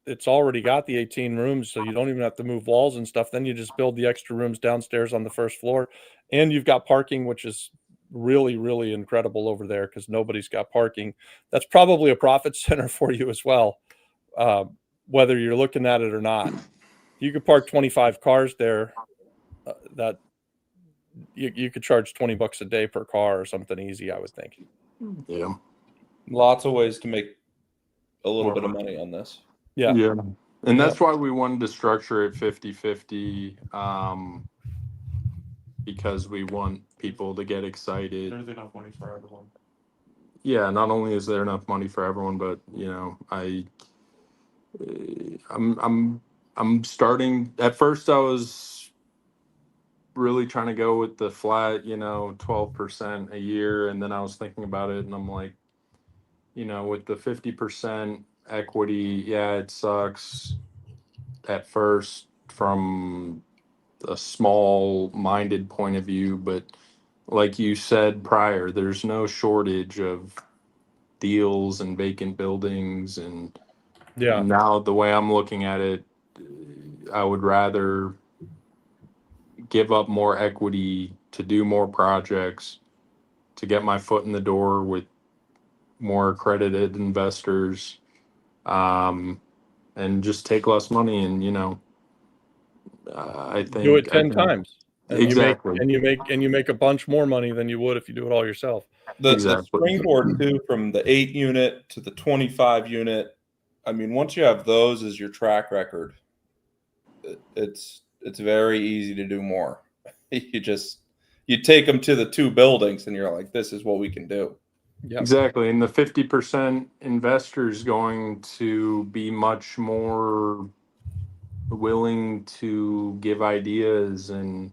it's already got the 18 rooms, so you don't even have to move walls and stuff. Then you just build the extra rooms downstairs on the first floor, and you've got parking, which is really, really incredible over there because nobody's got parking. That's probably a profit center for you as well, whether you're looking at it or not. You could park 25 cars there. That you could charge $20 a day per car or something easy, I would think. Yeah. Lots of ways to make a little bit of money on this. Yeah. Yeah. And that's why we wanted to structure it 50-50, because we want people to get excited. There's enough money for everyone. Yeah, not only is there enough money for everyone, but I'm starting. At first, I was really trying to go with the flat, 12% a year, and then I was thinking about it, and I'm like, with the 50% equity, yeah, it sucks at first from a small-minded point of view, but like you said prior, there's no shortage of deals and vacant buildings, and now the way I'm looking at it, I would rather give up more equity to do more projects, to get my foot in the door with more accredited investors, and just take less money, and I think Do it 10 times. And exactly. You make a bunch more money than you would if you do it all yourself. The springboard too, from the 8 unit to the 25 unit. I mean, once you have those as your track record, it's very easy to do more. You take them to the 2 buildings, and you're like, this is what we can do. Yep. Exactly. And the 50% investor is going to be much more willing to give ideas and,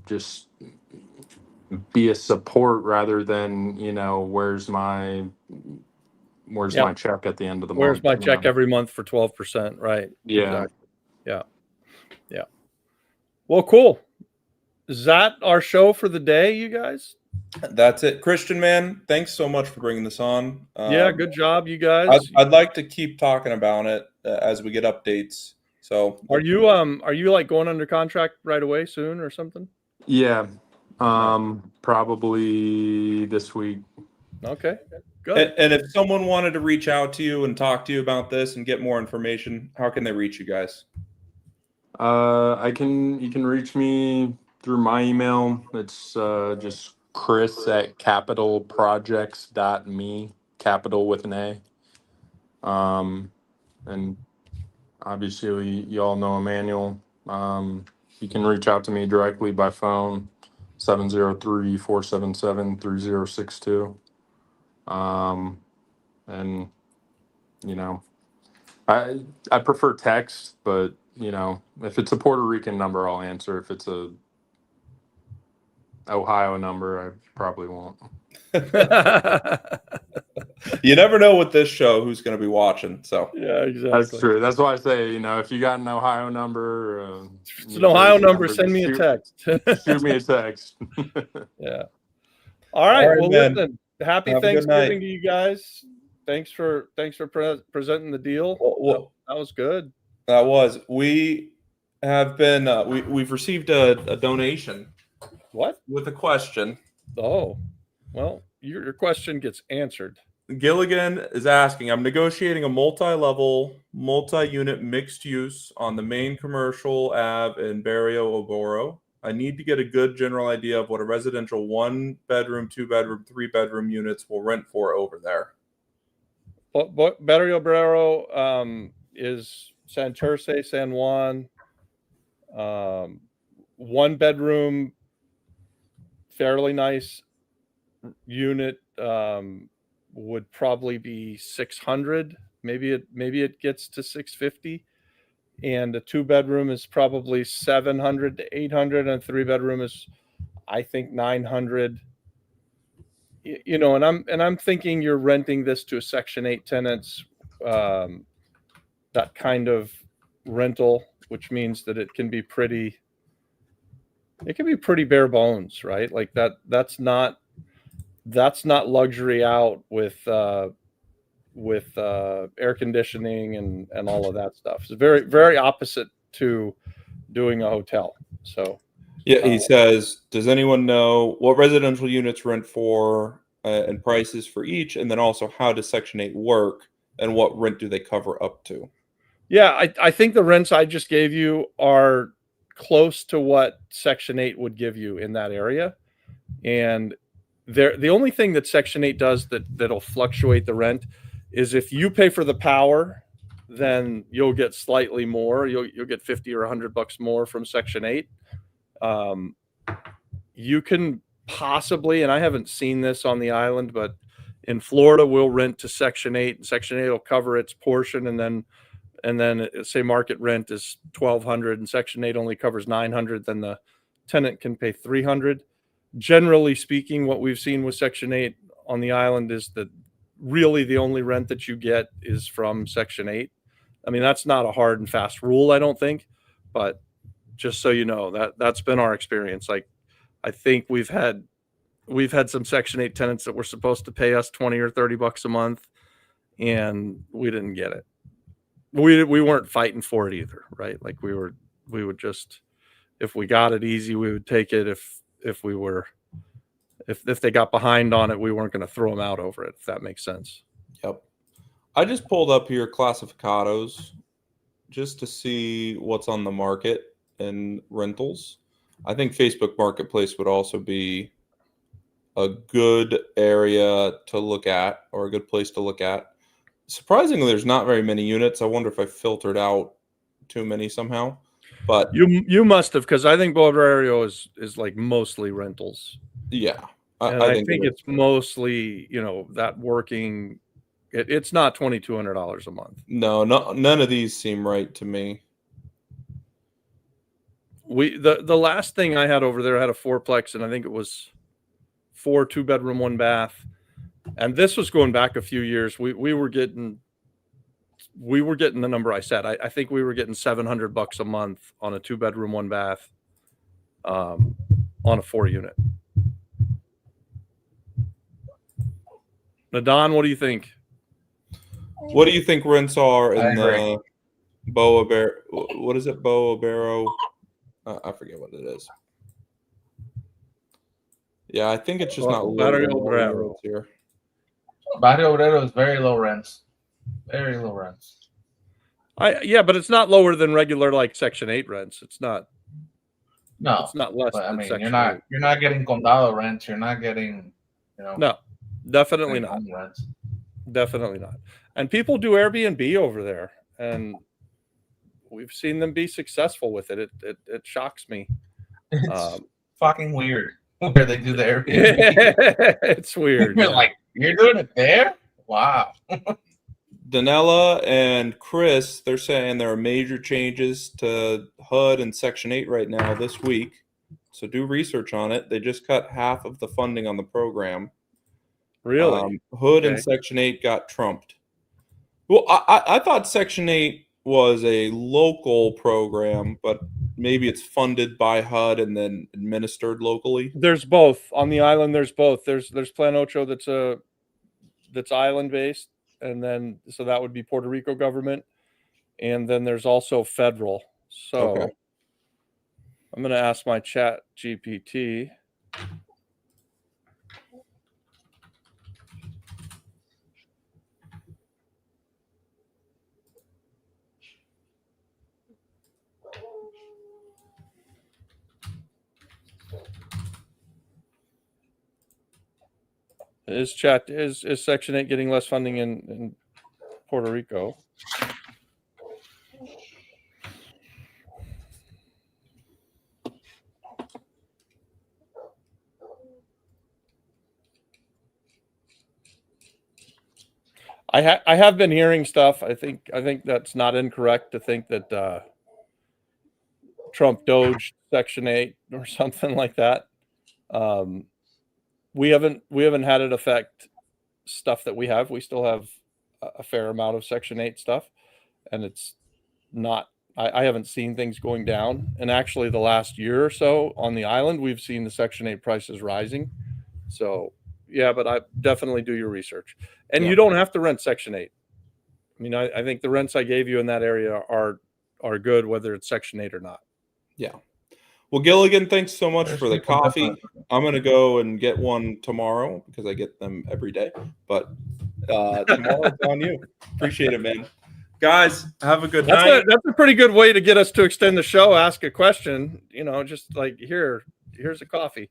just be a support rather than, where's my check at the end of the month? Where's my check every month for 12%? Right. Yeah. Exactly. Yeah. Yeah. Well, cool. Is that our show for the day, you guys? That's it. Christian, man, thanks so much for bringing this on. Yeah, good job, you guys. I'd like to keep talking about it as we get updates. So are you like going under contract right away soon or something? Yeah. Probably this week. Okay. Good. And if someone wanted to reach out to you and talk to you about this and get more information, how can they reach you guys? You can reach me through my email. It's just chris@capitalprojects.me, capital with an A. And obviously you all know Emmanuel. You can reach out to me directly by phone, 703-477-3062. And I prefer text, but if it's a Puerto Rican number, I'll answer. If it's a Ohio number, I probably won't. You never know with this show who's going to be watching. So yeah, exactly. That's true. That's why I say, if you got an Ohio number, it's an Ohio number, send me a text. Shoot me a text. Yeah. All right. Well, man. listen. Happy Thanksgiving to you guys. Thanks for presenting the deal. Well, that was good. That was. We have been. We've received a donation. What? With a question. Oh, well, your question gets answered. Gilligan is asking, I'm negotiating a multi-level, multi-unit mixed use on the main commercial Ave in Barrio Oboro. I need to get a good general idea of what a residential 1-bedroom, 2-bedroom, 3-bedroom units will rent for over there. Barrio Obrero is Santurce, San Juan. 1-bedroom, fairly nice unit would probably be 600. Maybe it gets to 650. And a 2-bedroom is probably 700 to 800, and a 3-bedroom is, I think, 900. And I'm thinking you're renting this to a Section 8 tenants that kind of rental, which means that it can be pretty bare bones, right? Like that's not luxury out with air conditioning and all of that stuff. It's very, very opposite to doing a hotel. So yeah, he says, does anyone know what residential units rent for and prices for each? And then also, how does Section 8 work and what rent do they cover up to? yeah, I think the rents I just gave you are close to what Section 8 would give you in that area. And the only thing that Section 8 does that'll fluctuate the rent is if you pay for the power, then you'll get slightly more. You'll get 50 or $100 more from Section 8. You can possibly, and I haven't seen this on the island, but in Florida, we'll rent to Section 8, and Section 8 will cover its portion, and then say market rent is $1,200, and Section 8 only covers $900. Then the tenant can pay $300. Generally speaking, what we've seen with Section 8 on the island is that really the only rent that you get is from Section 8. I mean, that's not a hard and fast rule, I don't think, but just so you know, that's been our experience. Like, I think we've had some Section 8 tenants that were supposed to pay us $20 or $30 a month, and we didn't get it. We weren't fighting for it either, right? Like we would just, if we got it easy, we would take it. If they got behind on it, we weren't going to throw them out over it, if that makes sense. Yep. I just pulled up here classificados just to see what's on the market and rentals. I think Facebook Marketplace would also be a good area to look at, or a good place to look at. Surprisingly, there's not very many units. I wonder if I filtered out too many somehow. But you must have, because I think Boulder area is like mostly rentals. Yeah, I think it's mostly, that working. It's not $2,200 a month. No, none of these seem right to me. The last thing I had over there had a fourplex, and I think it was 4 2-bedroom, 1 bath. And this was going back a few years. We were getting the number I said. I think we were getting $700 a month on a 2-bedroom, 1 bath, on a 4-unit. Now, Don, what do you think? What do you think rents are in the Boa Bear? What is it, Boa Barrow? I forget what it is. Yeah, I think it's just not Barrio Obrero here. Barrio Obrero is very low rents. Very low rents. Yeah, but it's not lower than regular like Section 8 rents. It's not. No, it's not less. But, I than mean, Section you're not getting condado rents. You're not getting, No, definitely not. Rents. Definitely not. And people do Airbnb over there, and we've seen them be successful with it. It shocks me. It's fucking weird where they do the Airbnb. It's weird. You're like, you're doing it there? Wow. Danella and Chris, they're saying there are major changes to HUD and Section 8 right now this week. So do research on it. They just cut half of the funding on the program. Really? HUD and Section 8 got trumped. Well, I thought Section 8 was a local program, but maybe it's funded by HUD and then administered locally. There's both on the island. There's both. There's Plan Ocho that's island based, and then so that would be Puerto Rico government, and then there's also federal. So Okay. I'm going to ask my Chat GPT. Is Section 8 getting less funding in Puerto Rico? I have been hearing stuff. I think that's not incorrect to think that Trump doged Section 8 or something like that. We haven't had it affect stuff that we have. We still have a fair amount of Section 8 stuff, and it's not. I haven't seen things going down, and actually, the last year or so on the island, we've seen the Section 8 prices rising. So, yeah, but I definitely do your research, and you don't have to rent Section 8. I mean, I think the rents I gave you in that area are good, whether it's Section 8 or not. Yeah. Well, Gilligan, thanks so much for the coffee. I'm going to go and get one tomorrow because I get them every day. But tomorrow it's on you. Appreciate it, man. Guys, have a good night. That's a pretty good way to get us to extend the show. Ask a question, just like here's a coffee.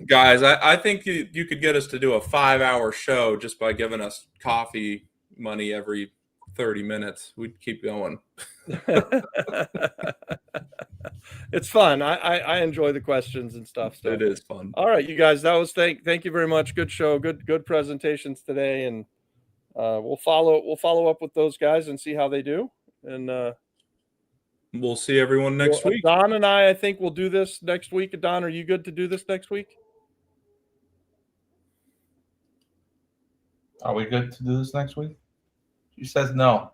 Guys, I think you could get us to do a 5-hour show just by giving us coffee money every 30 minutes. We'd keep going. It's fun. I enjoy the questions and stuff. So. It is fun. All right, you guys, that was thank you very much. Good show, good presentations today, and we'll follow up with those guys and see how they do. And we'll see everyone next week. Don and I think we'll do this next week. Don, are you good to do this next week? Are we good to do this next week? She says no.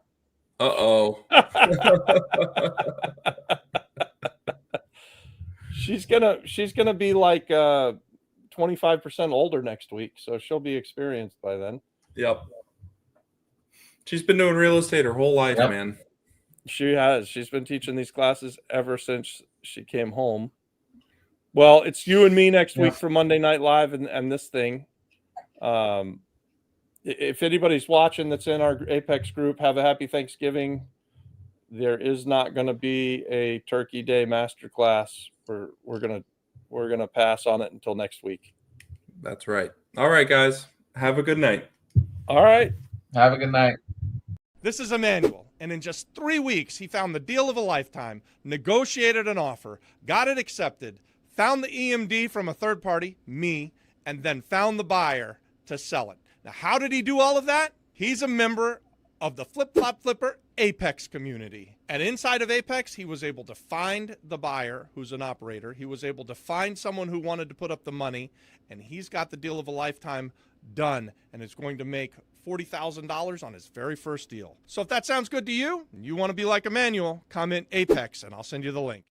Uh-oh. She's gonna be like 25% older next week, so she'll be experienced by then. Yep. She's been doing real estate her whole life, man. She has. She's been teaching these classes ever since she came home. Well, it's you and me next week for Monday Night Live and this thing. If anybody's watching that's in our Apex group, have a happy Thanksgiving. There is not going to be a Turkey Day masterclass. We're gonna pass on it until next week. That's right. All right, guys. Have a good night. All right. Have a good night. This is Emmanuel, and in just 3 weeks, he found the deal of a lifetime, negotiated an offer, got it accepted, found the EMD from a third party, me, and then found the buyer to sell it. Now, how did he do all of that? He's a member of the Flip Flop Flipper Apex community. And inside of Apex, he was able to find the buyer who's an operator. He was able to find someone who wanted to put up the money, and he's got the deal of a lifetime done, and is going to make $40,000 on his very first deal. So if that sounds good to you, and you want to be like Emmanuel, comment Apex, and I'll send you the link.